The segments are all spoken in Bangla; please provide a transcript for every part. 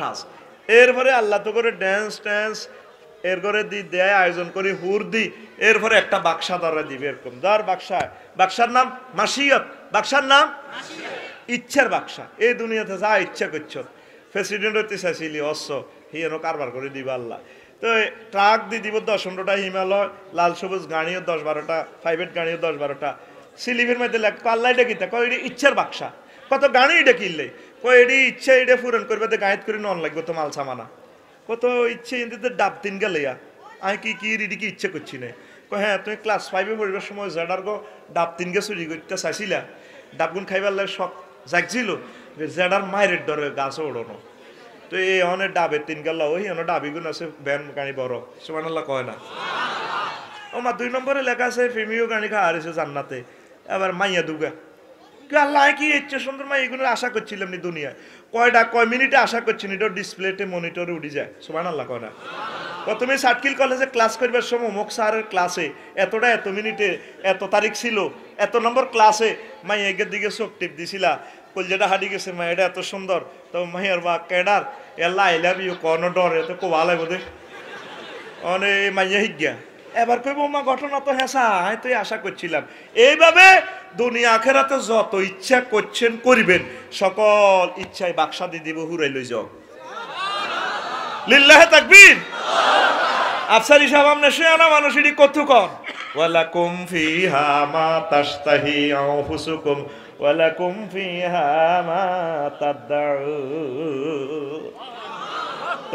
সাজ এরপরে আল্লাহ তো করে ড্যান্স ট্যান্স এর করে দেয় আয়োজন করি হুর দি এরপরে একটা বাক্সা ধরা দিবে এরকম ধর বাক্সার নাম মাসিয়ত বাক্সার নাম ইচ্ছার বাক্সা এই দুনিয়াতে যা ইচ্ছা করছ প্রেসিডেন্ট হতে চাইছিলি অশ্ব হিয়েনো কারবার করে দিবা আল্লাহ তো ট্রাক দিয়ে দিব 10-15টা হিমালয় লাল সবুজ গাড়িও 10-12টা প্রাইভেট গাড়িও 10-12টা সিলিপের মধ্যে আল্লাহ ডেকিতা কয় ইচ্ছার বাক্সা কত গাড়ি ডেকিলে কয় এটি ইচ্ছা এটা পূরণ করবে তো গায়েত করে নন লাগবে তো মাল সামানা কত ইচ্ছে কিন্তু ডাব তিন গেলে আমি কি রিডি কি ইচ্ছে করছি না কয় হ্যাঁ তুমি ক্লাস 5-এ পড়িবার সময় জেডার গো ডাব তিন গে চুরি করতে চাইছিলা ডাবগুন খাইবার লাগে শখ জাগছিল জেডার মায়ের ডরে গাছও ওড়ানো তো এই অনেক ডাবের তিন গেল ওই অনেক ডাবিগুন আছে ব্যান গাড়ি বড় সুবহানাল্লাহ কয় না ও মা 2 নম্বরে লেখা আছে ফেমিও গাড়ি খাওয়া হারিয়েছে জান্নাতে এবার মাইয়া দুগা আল্লাহ কি ইচ্ছে সুন্দর মা এগুলো আশা করছিলাম নি দুনিয়ায় কয় মিনিটে আশা করছি নি ডিসপ্লেতে মনিটরে উঠে যায় সুবহানাল্লাহ কয় না প্রথমে সার্কিল কলেজে ক্লাস করবার সময় মুখ স্যারের ক্লাসে এত মিনিটে এত তারিখ ছিল এত নম্বর ক্লাসে মাই এগের দিকে চোখ টিপ দিছিলা কলজাটা হাঁটি গেছে মা এটা এত সুন্দর তো মাইয়ার বা কেডার এল্লা আই লাভ ইউ কোনো ডর এত কোবালে বোধে অনে মাইয়া হিজ্ঞা এবার কইব মা ঘটনা তো হেসা তুই আশা করছিলাম এইভাবে দুনিয়া আখেরাতে যত ইচ্ছা করছেন করিবেন সকল ইচ্ছায় বাক্সা দিয়ে দিব হুরাই লই যাও লিল্লাহে তাকবীর আফসারি সাহেব আমনে শুয়ানা মানুষ এটি কতক্ষণ ওয়ালাকুম ফিহা মা তাশতাহি আনফুসুকুম ওয়ালাকুম ফিহা মা তাদউন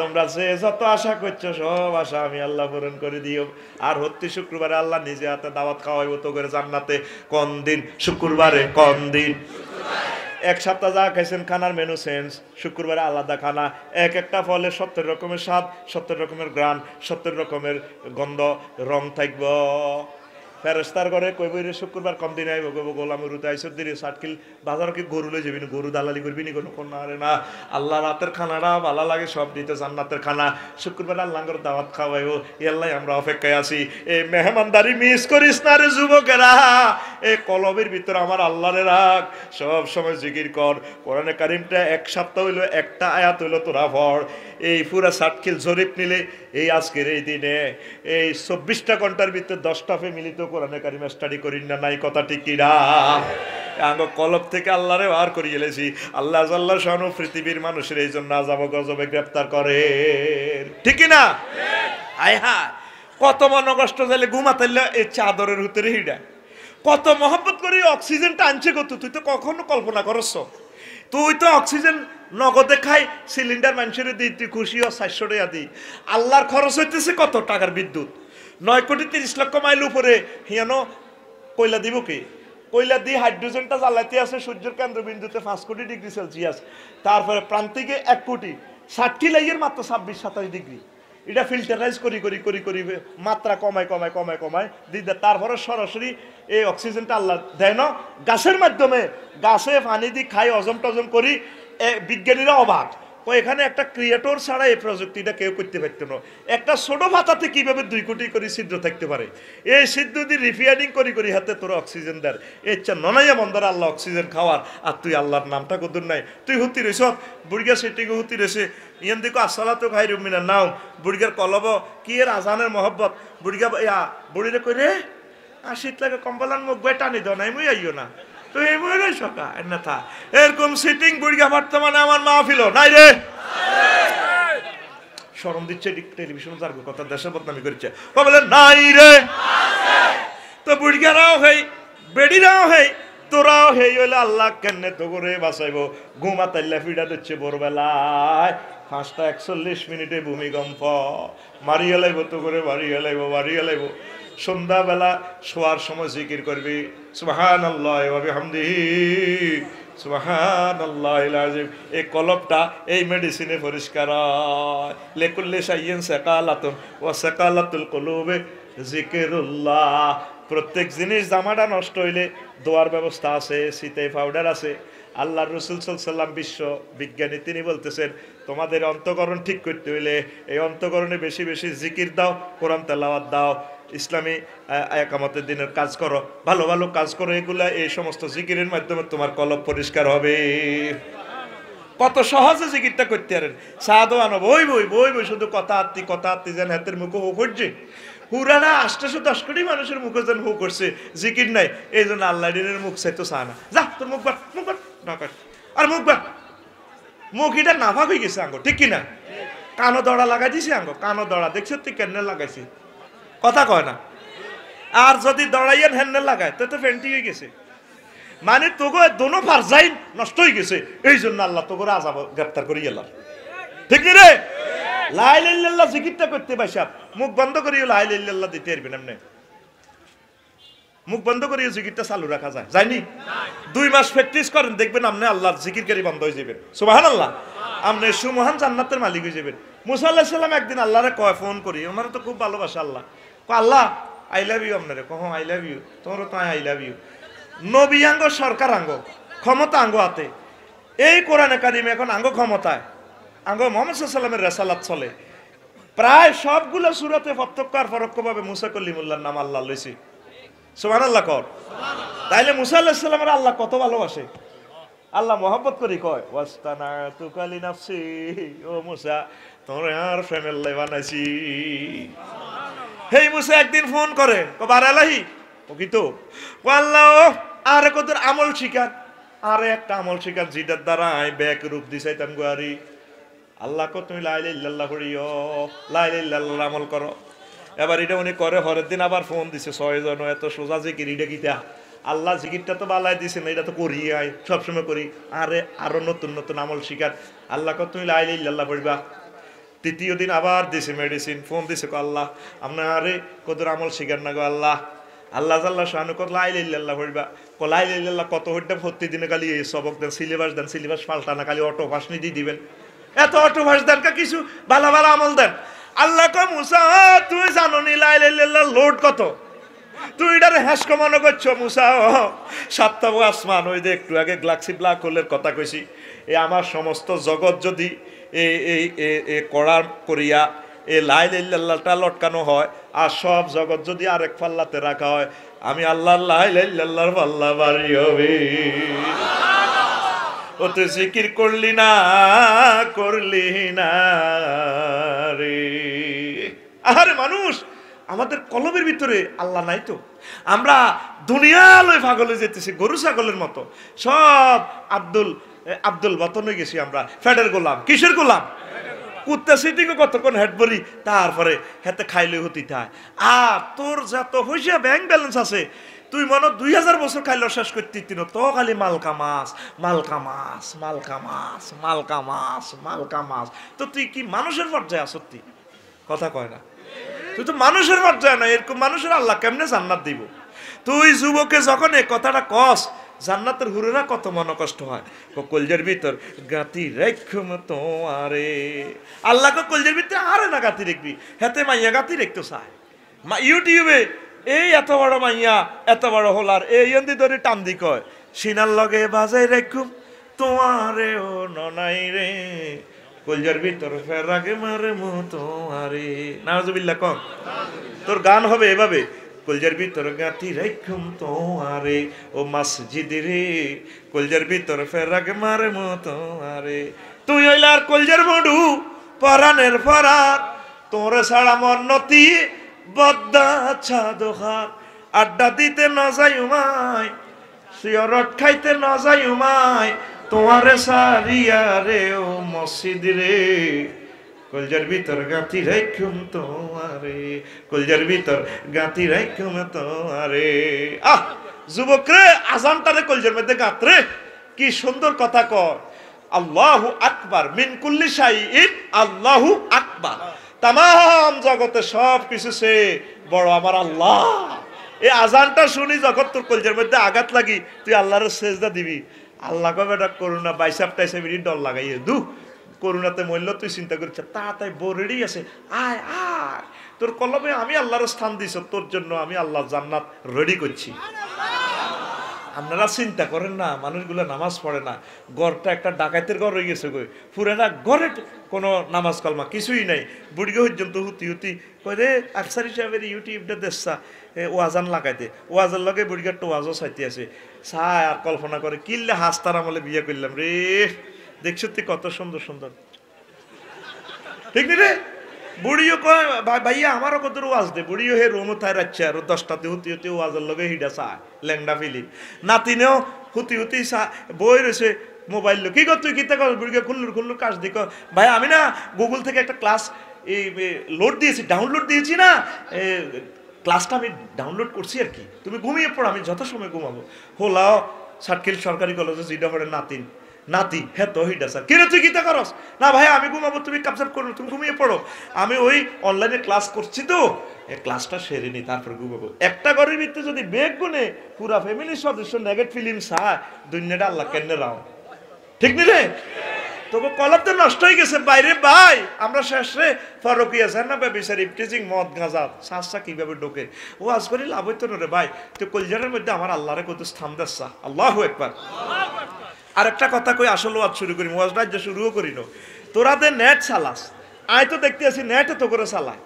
তোমরা যে যত আশা করছো সব আশা আমি আল্লাহ পূরণ করে দিও আর হত্যি শুক্রবারে আল্লাহ নিজে হাতে দাওয়াত খাওয়াইব তো করে জান্নাতে কোন দিন শুক্রবারে কোন দিন এক সপ্তাহ যা খাইছেন খানার মেনু চেঞ্জ শুক্রবারে আলাদা খানা একটা ফলে 70 রকমের স্বাদ 70 রকমের গ্রান 70 রকমের গন্ধ রং থাকব ফেরেস্তার ঘরে কইবইরে শুক্রবার কম দিন আইব গো গোলাম রুতে আইসর দিরে 60 কিল বাজার কি গরু লই যাবি না গরু দালালি করবি নি কোনো কোন আরে না আল্লাহ রাতের খানাটা ভালো লাগে সব দিতে জান্নাতের খানা শুক্রবার আল্লাহর দাওয়াত খাওয়াইও আল্লাহ আমরা অপেক্ষায় আছি এই মেহমানদারি মিস করিস না রে যুবকেরা এই কলবের ভিতর আমার আল্লাহরে রাখ সব সময় জিকির কর কোরআনে কারীমটা এক সপ্তাহ হইলো একটা আয়াত হইলো তোরা পড় এই পুরা 60 কিল জরিপ নিলে এই আজকের এই দিনে এই 24টা ঘন্টার ভিতর 10টা ফ্যামিলি তো কোরআনে কারীম স্টাডি করিন না নাই কথা ঠিক কি না আঙ্গ কলব থেকে আল্লাহরে বার করি গেলেছি আল্লাহ জাল্লাহ শানু পৃথিবীর মানুষের এই জন্য আযাব গজবে গ্রেফতার করে ঠিক না হায় হায় কত মন কষ্ট যাইলে ঘুমাতাইলে এই চাদরের ভিতরে হিডা কত মহব্বত করে অক্সিজেনটা আনছে কত তুই তো কখনো কল্পনা করছ তুই তো অক্সিজেন নগদে খাই সিলিন্ডার মানুষের দিই তুই খুশি ও 400 টাকা দিই আল্লাহর খরচ হইতেছে কত টাকার বিদ্যুৎ 9,30,00,000 মাইল উপরে হিয়ানো কয়লা দিব কি কয়লা দিয়ে হাইড্রোজেনটা জ্বালাইতে আছে সূর্যের কেন্দ্রবিন্দুতে 5 কোটি ডিগ্রি সেলসিয়াস তারপরে প্রান্তিকে 1 কোটি 60 লাইয়ের মাত্র 26-27 ডিগ্রি এটা ফিল্টারাইজ করি মাত্রা কমায় দিদা তারপরে সরাসরি এই অক্সিজেনটা আল্লাহ দেয় না গাছের মাধ্যমে গাছে পানি দিয়ে খাই হজম টজম করি বিজ্ঞানীরা অবাক ও এখানে একটা ক্রিয়েটর ছাড়া এই প্রযুক্তিটা কেউ করতে পারতো না একটা ছোট ভাতাতে কিভাবে 2 কোটি করে ছিদ্র থাকতে পারে এই ছিদ্র দিয়ে রিফাইনিং করি হাতে তোর অক্সিজেন দেয় ইচ্ছা ননাইয়া বন্ধর আল্লাহ অক্সিজেন খাওয়ার আর তুই আল্লাহর নামটা কদুর নাই তুই হুতি রয়েছ বুড়িগা সেটিকে হুতি রয়েছে ইয়ান দেখো আসলা তো খাই রুমিনা নাও বুড়িগার কলব কি এর আজানের মহব্বত বুড়িগা বুড়িরে কই রে আর শীত লাগে কম্বলান মুখ বই টানি দাও নাই মুই আইও না তো এই মনে সকা এন্নাথা এরকম সিটিং বুড়িগা বর্তমানে আমার মাহফিল নাই রে শরম দিচ্ছে টেলিভিশন যার কথা দেশে বদনামি করছে বলে নাই রে তো বুড়িগারাও হেই বেড়িরাও হেই তোরাও হেই হইলে আল্লাহ কেনে তো করে বাঁচাইব ঘুমাতাইলা ফিডা দিচ্ছে ভোরবেলায় 5:41 মিনিটে ভূমিকম্প মারিয়ে লাইব তো করে বাড়িয়ে লাইব সন্ধ্যাবেলা শোয়ার সময় জিকির করবি সুবহানাল্লাহ ওয়া বিহামদিহি সুবহানাল্লাহিল আযীম এই কলবটা এই মেডিসিনে পরিষ্কার হয় লিকুল্লি শাইইন সাকালাতুন ওয়া সাকালাতুল কুলুবি যিকিরুল্লাহ প্রত্যেক জিনিস জামাটা নষ্ট হইলে দোয়ার ব্যবস্থা আছে শীতে পাউডার আছে আল্লাহর রাসূল সাল্লাল্লাহু আলাইহি ওয়াসাল্লাম বিশ্ব বিজ্ঞানী তিনি বলতেছেন তোমাদের অন্তঃকরণ ঠিক করতে হইলে এই অন্তঃকরণে বেশি বেশি জিকির দাও কোরআন তেলাওয়াত দাও ইসলামী একামতের দিনের কাজ করো ভালো ভালো কাজ করো এগুলা এই সমস্ত জিকিরের মাধ্যমে তোমার কলব পরিষ্কার হবে কত সহজে জিকিরটা করতে পারেন। সাদো আনো বই বই বই বই শুধু কথা আত্মি যেন হাতের মুখে হো করছে। হুরানা 810 কোটি মানুষের মুখে যেন হো করছে, জিকির নাই। এই জন্য আল্লাহ দিনের মুখ চাইতো চা না। যা তোর মুখ বাট, মুখ বাট না কাট, আর মুখ বাট। মুখ এটা নাফাক হয়ে গেছে আঙ্গ, ঠিক কিনা? কানো দড়া লাগাই দিছে আঙ্গ, কানো দড়া দেখছো তুই কেন লাগাইছি, কথা কয় না। আর যদি দড়াইয়া হ্যান্ডেল লাগায় তো ফেন্টি হয়ে গেছে। মানে তোগো দোনো ফারজাইন নষ্ট হয়ে গেছে। এই জন্য আল্লাহ তোগো আযাব গ্রেফতার করে গেল, ঠিক নি রে? লা ইলাহা ইল্লাল্লাহ জিকিরটা করতে বাইসাব মুখ বন্ধ করিও লা ইলাহা ইল্লাল্লাহ দিতে পারবেন এমনি। মুখ বন্ধ করিও জিকিরটা চালু রাখা যায়, যায়নি? 2 মাস প্র্যাকটিস করেন, দেখবেন আপনি আল্লাহর জিকিরকারী বন্ধ হয়ে যাবেন। সুবহানাল্লাহ। আপনি সুমহান জান্নাতের মালিক হয়ে যাবেন। মুসা আলাইহিস সালাম একদিন আল্লাহরে কয়, ফোন করি, ওনারা তো খুব ভালোবাসে আল্লাহ। কয় আল্লাহ আই লাভ ইউ। আপনারে কহ আই লাভ ইউ, তোমারও তো আই লাভ ইউ। নবী আঙ্গ, সরকার আঙ্গ, ক্ষমতা আঙ্গ হাতে। এই কোরআনে কারিম এখন আঙ্গ ক্ষমতায়, আঙ্গ মুহাম্মদ সাল্লাল্লাহু আলাইহি ওয়াসাল্লামের রিসালাত চলে। প্রায় সবগুলো সূরাতে প্রত্যক্ষ আর পরোক্ষভাবে মুসা কলিমুল্লাহর নাম আল্লাহ লইছে। সুবহানাল্লাহ কর। তাইলে মুসা আলাইহিস সালামের আল্লাহ কত ভালোবাসে। আল্লাহ মহব্বত করি কয় ওয়াস্তানাতু কালি নাফসি, ও মুসা তোরে আর ফ্যামিলি বানাইছি। হেই মুসা একদিন ফোন করে, কবার আলাহি ও কি তো আল্লাহ আরে কত আমল শিকার, আরে একটা আমল শিকার জিদার দ্বারা আই ব্যাক রূপ দিছাইতাম গোয়ারি। আল্লাহ কো তুমি লা ইলাহা ইল্লাল্লাহ করিও, লা ইলাহা ইল্লাল্লাহ আমল করো। এবার এটা উনি করে, হরের দিন আবার ফোন দিছে 6 জন, এত সোজা জিকির এটা কিতা? আল্লাহ জিকিরটা তো বালাই দিছে না, এটা তো করি আই সবসময় করি। আরে আরো নতুন নতুন আমল শিকার। আল্লাহ কো তুমি লা ইলাহা ইল্লাল্লাহ পড়বা। তৃতীয় দিন আবার দিছে মেডিসিন, ফোন দিছে কো আল্লাহ আপনার আরে কত আমল শিকার না গো আল্লাহ। আল্লাহ জাল্লা শানু কত লা ইলাহা ইল্লাল্লাহ পড়বা। কো লা ইলাহা ইল্লাল্লাহ কত হইতে প্রতিদিনে খালি এই সবক দেন, সিলেবাস দেন, সিলেবাস পাল্টা না, খালি অটো ভাষণই দিয়ে দিবেন। এত অটো ভাষ দেন কা, কিছু ভালো ভালো আমল দেন। আল্লাহ কো মুসা তুই জানো নি লা ইলাহা ইল্লাল্লাহ লোড কত? তুই এটারে হ্যাস কমানো করছো মুসা। 7টা আসমান, ওই যে একটু আগে গ্যালাক্সি ব্ল্যাক হোলের কথা কইছি, এই আমার সমস্ত জগৎ যদি এই করার করিয়া এই লা ইলাহা ইল্লাল্লাহটা লটকানো হয়, আর সব জগৎ যদি আরেক পাল্লাতে রাখা হয়, আমি আল্লাহর লা ইলাহা ইল্লাল্লাহর পাল্লা বাড়ি হবে। ও তুই জিকির করলি না, করলি না রে। আরে মানুষ, আমাদের কলবের ভিতরে আল্লাহ নাই তো। আমরা দুনিয়ালয় পাগল হয়ে যেতেছি গরু ছাগলের মতো। সব আব্দুল বতন হয়ে গেছি আমরা, ফ্যাটের গোলাম। কিসের গোলাম? কুত্তা সিটিং কতক্ষণ হেড বলি, তারপরে হেতে খাইলে হতি থায়। আর তোর যত হইসা ব্যাংক ব্যালেন্স আছে, তুই মনে 2000 বছর খাইলেও শেষ করতে তিন, তো খালি মালকা মাছ, মালকা মাছ, মালকা মাছ, মালকা মাছ, মালকা মাছ। তো তুই কি মানুষের পর্যায়ে আস? সত্যি কথা কয় না, তুই তো মানুষের পর্যায়ে না। এরকম মানুষের আল্লাহ কেমনে জান্নাত দিব? তুই যুবকে যখন এই কথাটা কস, জান্নাতের হুরেরা কত মন কষ্ট হয়। কলজের ভিতর গাতি রেখম তোমারে, আল্লাহ কলজের ভিতরে আরে না গাতি রেখবি, হেতে মাইয়া গাতি রেখতে চায়। ইউটিউবে এই এত বড় মাইয়া, এত বড় হোলার এই অন্দি ধরে টান দি কয় সিনার লগে বাজাই রেখুম তোমারে ও ননাই রে, কলজার ভিতর ফেরাগে মারে মো তোমারে। নাউজুবিল্লাহ কম। তোর গান হবে এভাবে, কলজার ভিতর গাঁথি রেখুম তোমারে ও মসজিদ রে, কলজার ভিতর ফেরাগে মারে মো তোমারে। তুই হইলার কলজার মডু পরানের ফরার, তোরে ছাড়া মন নতি বদ্দা ছাদোহার। আড্ডা দিতে ন যাই উমায়, সিয়রট খাইতে ন যাই উমায়, তোমারে সারিয়া রে ও মসজিদ রে, কলজার ভিতর গাঁথি রাখুম তোমারে, কলজার ভিতর গাঁথি রাখুম তোমারে। আহ যুবক রে, আজানটারে কলজার মধ্যে গাঁথ রে, কি সুন্দর কথা কয়। আল্লাহু আকবার মিন কুল্লি শাইইন, আল্লাহু আকবার। তাম জগতে সব কিছু সে বড় আমার আল্লাহ। এই আজানটা শুনি যখন তোর কলজার মধ্যে আঘাত লাগি, তুই আল্লাহর সেজদা দিবি। আল্লাহ কবে এটা করুণা 22 মিনিট ডর লাগাই দু করুণাতে মরল, তুই চিন্তা করছিস তাড়াতাড়ি বোরেডি আছে, আয় আয় তোর কলমে আমি আল্লাহর স্থান দিছ, তোর জন্য আমি আল্লাহ জান্নাত রেডি করছি। আপনারা চিন্তা করেন না, মানুষগুলো নামাজ পড়ে না, ঘরটা একটা ডাকাতের ঘর হয়ে গেছে, পুরে না ঘরে কোনো নামাজ কলমা কিছুই নাই। বুড়িগে পর্যন্ত হুতি হুতি কয়ে আফসারি সাহেবের ইউটিউবটা দেখছা ওয়াজান লাগাইতে, ওয়াজার লগে বুড়িগার তো ওয়াজও চাইতে আছে, চায় আর কল্পনা করে কিনলে হাস্তার আমলে বিয়ে করলাম রে, দেখছো তুই কত সুন্দর সুন্দর, ঠিক নি রে? বুড়িও কয় ভাইয়া আমারও কত ওয়াজ দে, বুড়িও হে রোম থাই রাখছে আর 10টাতে হুতি হুতি ওয়াজের লগে হিডা চা ল্যাংডা ফিলি, নাতিনেও হুতি হুতি চা বই রয়েছে মোবাইল লো, কি কর তুই কিতা কর? বুড়িকে খুল্লুর কাজ দিক, ভাই আমি না গুগল থেকে একটা ক্লাস এই লোড দিয়েছি, ডাউনলোড দিয়েছি না, ক্লাসটা আমি ডাউনলোড করছি আর কি, তুমি ঘুমিয়ে পড়ো, আমি যত সময় ঘুমাবো। হোলাও সাতকিল সরকারি কলেজে জিডা পড়ে নাতি হ্যাঁ তো হিডা স্যার, কিরে তুই কিতা করস? না ভাই আমি ঘুমাবো, তুমি কাপসাপ করো, তুমি ঘুমিয়ে পড়ো, আমি ওই অনলাইনে ক্লাস করছি তো, এই ক্লাসটা সেরে নি তারপর ঘুমাবো। একটা ঘরের ভিতরে যদি বেগ গুনে পুরা ফ্যামিলির সদস্য নেগেট ফিল্ম চায়, দুনিয়াটা আল্লাহ কেন রাও, ঠিক নি রে? তবু কলব তো নষ্ট হয়ে গেছে বাইরে ভাই, আমরা শেষে ফরকিয়া জান না বেবিচারি টিচিং মদ গাঁজা শ্বাসটা কিভাবে ঢোকে, ও আজ করে লাভ হইতো না রে ভাই, তুই কলজারের মধ্যে আমার আল্লাহরে কত স্থান দেচ্ছা, আল্লাহু আকবার। আর একটা কথা কই আসলে ওয়াজ শুরু করি, ওয়াজ রাজ্য শুরুও করি না, তোরা দে নেট চালাস, আয় তো দেখতে আছি নেটে তো করে চালায়,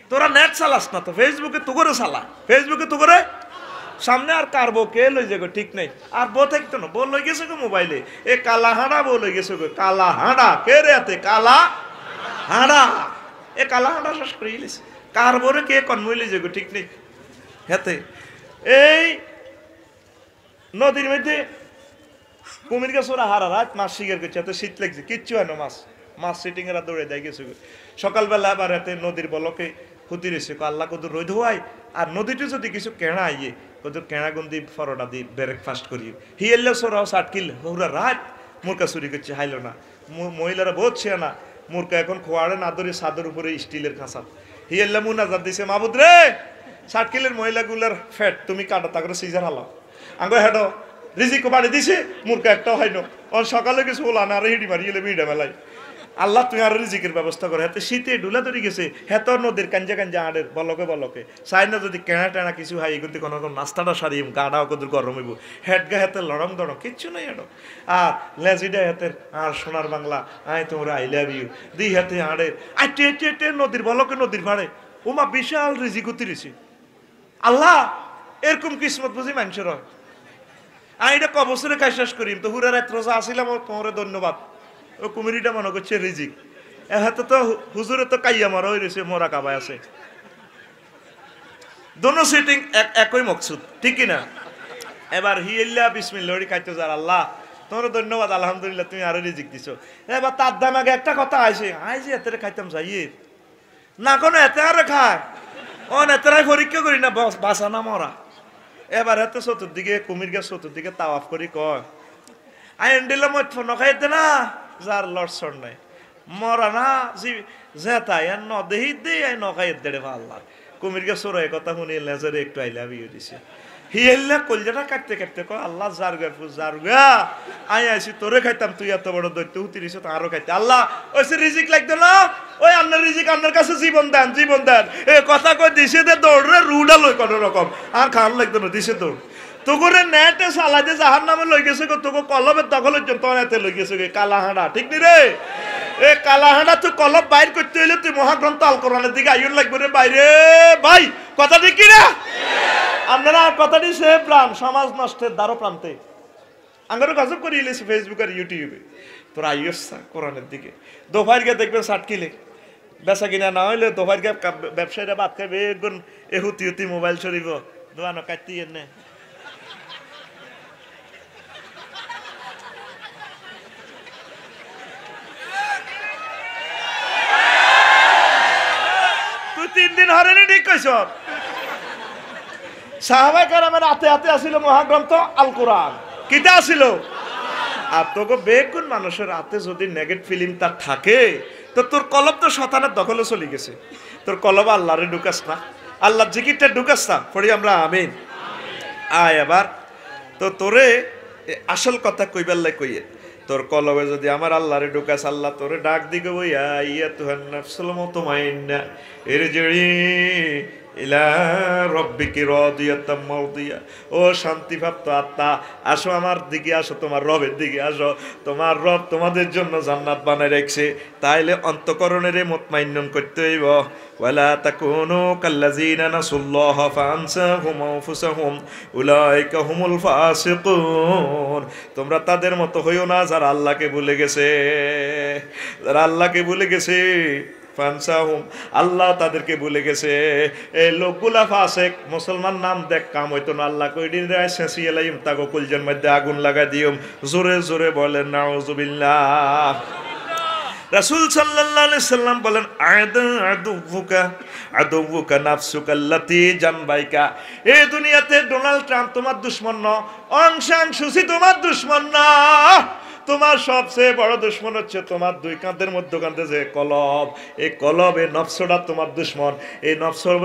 তোরা নেট চালাস না তো ফেসবুকে তো করে চালা, ফেসবুকে তো করে সামনে আর কার বউ কে লই যাগো ঠিক নেই, আর বউ থাকতো না, বউ লই গেছে গো মোবাইলে, এ কালা হাঁড়া বউ লই গেছে গো, কালা হাঁড়া কে রে এতে কালা হাঁড়া, এ কালা হাঁড়া শেষ করে ইলিস, কার বউরে কে কনমই লই যাগো ঠিক নেই। হেতে এই নদীর মধ্যে কুমির গেছে ওরা হারা রাত মাছ শিকার করছে, এত শীত লাগছে কিচ্ছু হয় না, মাছ সিটিং এরা দৌড়ে দেয় গেছে, সকালবেলা আবার এতে নদীর বলকে হুতি রয়েছে, আল্লাহ কত রোদ হওয়াই, আর নদীতে যদি কিছু কেনা আইয়ে কত কেনা গন্দি ফরোটা দি ব্রেকফাস্ট করি, হিয়েল্লে সোরাও 60 কিল ওরা রাত মুরকা চুরি করছে, হাইলো না মহিলারা বহুত ছে না, মুরকা এখন খোয়াড়ে না ধরে ছাদের উপরে স্টিলের খাঁচা, হিয়েল্লা মুনাজাত দিছে, মাবুদ রে 60 কিলের মহিলাগুলার ফ্যাট তুমি কাটা তা করে সিজার হালাও, আঙ্গ হেডো রিজিক বাড়ি দিছে, মুরকা একটাও হয় না, ওর সকালে কিছু ওলা না আর হিডি মারি এলে মিডা মেলায়, আল্লাহ তুই আর রিজিকের ব্যবস্থা করে, হাতে শীতে ডুলা ধরে গেছে, হেত নদীর কাঞ্জা হাড়ের বলকে চাই না যদি কেনা টেনা কিছু হয় এগুলো কোনো নাস্তাটা সারিম গাড়াও কত গরম হইব, হেড গা হাতে লড়ম দড়ম কিচ্ছু নাই এটো, আর লেজিডা হাতের আর সোনার বাংলা আয় তোমরা আই লাভ ইউ দি হাতে হাড়ের আটে টেটে নদীর বলকে নদীর ভাড়ে, ওমা বিশাল রিজিক উতিরিছি, আল্লাহ এরকম কিসমত বুঝি মানুষের হয়, আমি এটা কবছরে খাই শেষ করিম তো হুরা রাত রোজা আসিলাম, তোমার ধন্যবাদ, ও কুমিরিটা মনে করছে রিজিক, এহাতে তো হুজুরে তো কাইয়া মারা হয়ে রয়েছে, মোরা কাবায় আছে, দোনো সিটিং একই মকসুদ, ঠিক কিনা? এবার হিল্লা বিসমিল্লাহ খাইতে যার, আল্লাহ তোমার ধন্যবাদ, আলহামদুলিল্লাহ তুমি আরো রিজিক দিছো, এবার তার দাম আগে একটা কথা আইছে, আইছে এতে খাইতাম যাইয়ে না কোনো এতে আর খায়, ও নেতারাই পরীক্ষা করি না বাসা না মরা, এবার হাতে চতুর্দিকে কুমির গাছ চতুর্দিকে তাওয়াফ করি কয় আই এন্ডিলে মত নখাইতে না যার লড়ছড় নাই মরা না জি জেতাই আর ন দেহি দে আই নখাই দেড়ে আল্লাহ, কুমির গাছ চোরাই কথা শুনি লেজারে একটু আইলা বিয়ে দিছে, হিয়েল্লা কলজাটা কাটতে কাটতে কয় আল্লাহ জারগা আই আইছি তোরে খাইতাম, তুই এত বড় দৈত্য উতিরিস আরো খাইতে, আল্লাহ ওই রিজিক লাগতো না, ওই আন্নার রিজিক আন্নার কাছে জীবন দেন এ কথা কই দিছে দে দৌড়রে রুডা লই কোন রকম, আর খান লাগতো না দিছে দৌড়, তোগরে নেটে সালাদে জাহান নামে লই গেছে গো, তোকে কলবের দখলের জন্য তোর এতে লই গেছে কালা হাঁড়া, ঠিক নি রে? এ কালা হাঁড়া তুই কলব বাইর করতে হইলে তুই মহাগ্রন্থ আল কোরআনের দিকে আইন লাগবে রে বাইরে, ভাই কথা ঠিক কি না? আপনারা কথাটি সে প্রাণ সমাজ নষ্টের দ্বারো প্রান্তে আঙ্গারও গজব করে ইলেছি ফেসবুক আর ইউটিউবে, তোরা আইসা কোরআনের দিকে দোফার গিয়ে দেখবেন 60 কিলে বেচা কিনা না হইলে দোফার গিয়ে ব্যবসায়ীরা বাদ খাইবে একজন এ হুতি মোবাইল সরিব দোয়ানো কাটতি এনে তুই 3 দিন হরেনি ঠিক কইছ, সাহাবায়ে কেরামের হাতে হাতে আসিল মহাগ্রন্থ আল কোরআন, কিটা আসিল, আর তোকে বেগুন মানুষের হাতে যদি নেগেটিভ ফিলিং তার থাকে তো তোর কলব তো শতানের দখলে চলে গেছে, তোর কলব আল্লাহরে ঢুকাস না, আল্লাহ জিকিরটা ঢুকাস না, পড়ি আমরা আমিন। আয় এবার তো তোরে আসল কথা কইবার লাই কইয়ে, তোর কলবে যদি আমার আল্লাহরে ঢুকাস, আল্লাহ তোরে ডাক দিকে বইয়া ইয়া তুহান নাফসুল মুতমাইন্না ইরজিই ইলা রব্বিকি রাদিয়াতাম মারদিয়া। ও শান্তিপ্রাপ্ত আত্মা, আসো আমার দিকে আসো, তোমার রবের দিকে আসো। তোমার রব তোমাদের জন্য জান্নাত বানায় রাখছে, তাইলে অন্তঃকরণের মুতমাইন্নুন করতে হইব। ওয়ালা তাকুনু কাল্লাযিনা নাসুল্লাহ ফাআনসাহুম আনফুসাহুম উলাইকা হুমুল ফাসিকুন। তোমরা তাদের মতো হইও না যারা আল্লাহকে ভুলে গেছে, যারা আল্লাহকে ভুলে গেছে। ফানসাহুম, আল্লাহ তাদেরকে ভুলে গেছে। এই লোকগুলা ফাসেক, মুসলমান নাম দেখ কাম হইতো না। আল্লাহ কইদিন রে শেষিয়ে লাইম তাগো কুলজের মধ্যে আগুন লাগা দিও। জোরে জোরে বলেন নাউজুবিল্লাহ। রাসূল সাল্লাল্লাহু আলাইহি সাল্লাম বলেন আদুউকা নাফসুকা আল্লাতী জানবাইকা। এই দুনিয়াতে ডোনাল্ড ট্রাম্প তোমার দুশমন না, অং সান সুচি তোমার দুশমন না। তোমার সবচেয়ে বড় দুশমন হচ্ছে তোমার দুই কাঁধের মধ্যখানে যে কলব, এই কলবে নফসটা তোমার দুশমন। এই নফসর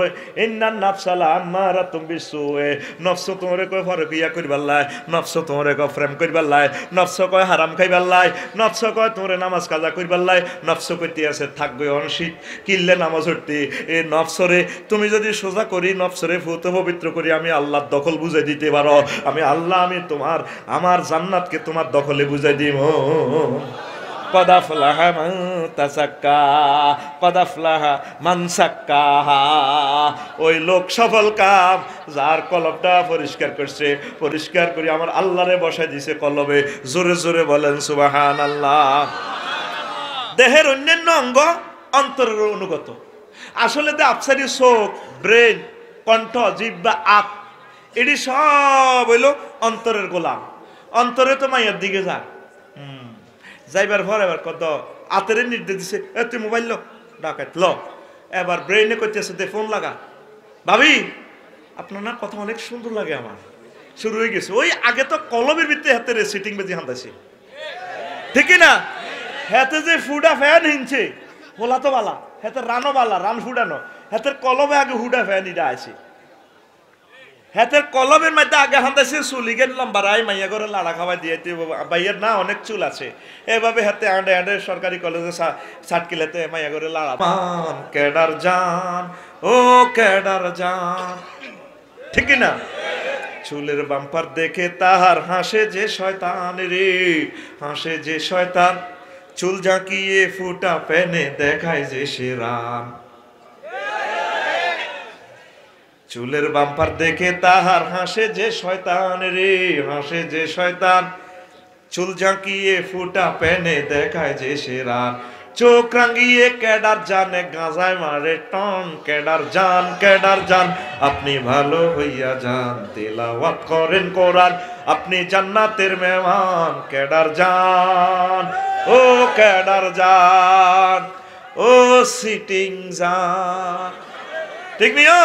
ইন্নান নাফসালা আম্মারাতুম বিসুয়ে, নফস তোমারে কয় ফরকিয়া করিবাল্লাই, নফস তোমারে কয় প্রেম করিবাল্লাই, নফস কয় হারাম খাইবাল্লাই, নফস কয় তোমারে নামাজ কাজা করিবাল্লাই, নফস কইতে আছে থাকবে অনশীত কিল্লে নামাজ হইতে। এই নফসরে তুমি যদি সোজা করি, নফসরে ফুত পবিত্র করি, আমি আল্লাহর দখল বুঝাই দিতে পারো। আমি আল্লাহ, আমি তোমার আমার জান্নাতকে তোমার দখলে বুঝাই দিই। قد أفلح من تزكى قد أفلح من زكاها। ওই লোক সফল কাম যার কলবটা পরিষ্কার করছে, পরিষ্কার করে আমার আল্লাহরে বসাই দিছে কলবে। জোরে জোরে বলেন সুবহানাল্লাহ। দেহের অন্যান্য অঙ্গ অন্তরের অনুগত। আসলে তো আফসারি চোখ, ব্রেন, কণ্ঠ, জিহ্বা, আত, এটি সব হইল অন্তরের গোলাম। অন্তরে তো মাইয়ার দিকে যা যাইবার পর এবার কত আতের নির্দেশ দিছে, তুই মোবাইল লো, ডাকাত ল। এবার ব্রেইনে করতেছে দে ফোন লাগা। ভাবি আপনার না কথা অনেক সুন্দর লাগে আমার। শুরু হয়ে গেছে। ওই আগে তো কলমের ভিতরে হাতের সিটিং বেজি হান্দাছি, ঠিকই না? হাতে যে ফুডা ফ্যান হিনছে বলা তো বালা, হাতের রানো বালা, রান ফুডানো, হাতের কলমে আগে হুডা ফ্যান ইটা আছে। হাতের কলমের মধ্যে আগে হান্দাছে চুলি গেল লম্বারাই মাইয়া করে লাড়া খাওয়াই দিয়ে ভাইয়ের না অনেক চুল আছে, এভাবে হাতে আঁডে আঁডে সরকারি কলেজে সাটকিলেতে মাইয়া করে লাড়া। কেডার জান ও কেডার জান, ঠিক না? চুলের বাম্পার দেখে তাহার হাসে যে শয়তান রে, হাসে যে শয়তান। চুল ঝাঁকিয়ে ফুটা পেনে দেখায় যে সে রান। চুলের বাম্পার দেখে তাহার হাসে যে শয়তান রে, হাসে যে শয়তান। চুল ঝাঁকিয়ে ফুটা পেনে দেখায় যে সে রান। চোখ রাঙিয়ে কেডার জানে গাঁজায় মারে টন। কেডার জান, কেডার জান, আপনি ভালো হইয়া যান, তেলাওয়াত করেন কোরআন, আপনি জান্নাতের মেহমান। কেডার জান ও কেডার জান, ও সিটিং জান, ঠিক নিও?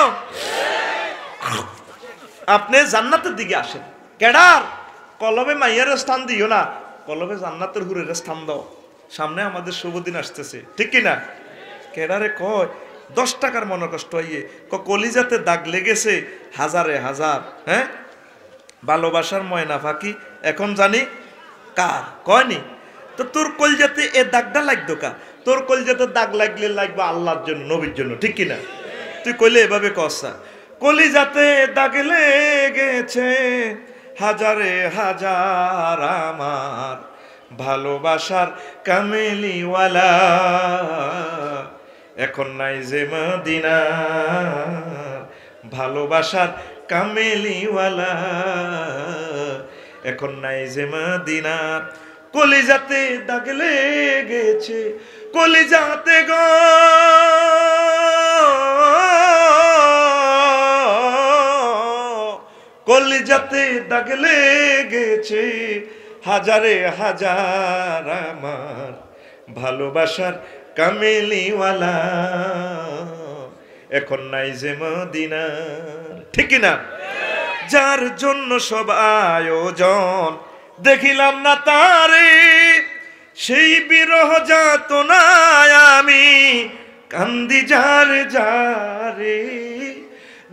আপনি জান্নাতের দিকে আসেন। কেডার কলবে মাইয়ার স্থান দিও না, কলবে জান্নাতের হুরের স্থান দাও। সামনে আমাদের শুভ দিন আসতেছে, ঠিক কিনা? কেডারে কয় 10 টাকার মনে কষ্ট হইয়ে কলিজাতে দাগ লেগেছে হাজারে হাজার। হ্যাঁ, ভালোবাসার ময়না ফাঁকি এখন জানি কার কয়নি। তো তোর কলিজাতে এ দাগটা লাগতো কা? তোর কলিজাতে দাগ লাগলে লাগবে আল্লাহর জন্য, নবীর জন্য, ঠিক কিনা? তুই কইলে এভাবে কসা, কলিজাতে দাগ লেগেছে হাজারে হাজার আমার ভালোবাসার কামেলিওয়ালা, এখন নাই যে মদিনা ভালোবাসার কামেলিওয়ালা, এখন নাই যে মদিনা। কলিজাতে দাগ লেগেছে, কলিজাতে গো কলিজাতে দাগ লেগেছে হাজারে হাজার আমার ভালোবাসার কামেলিওয়ালা, এখন নাই যে মদিনা, ঠিক না? যার জন্য সব আয়োজন দেখিলাম না তারে, সেই বিরহ যাতনায় আমি কান্দি যারে যারে।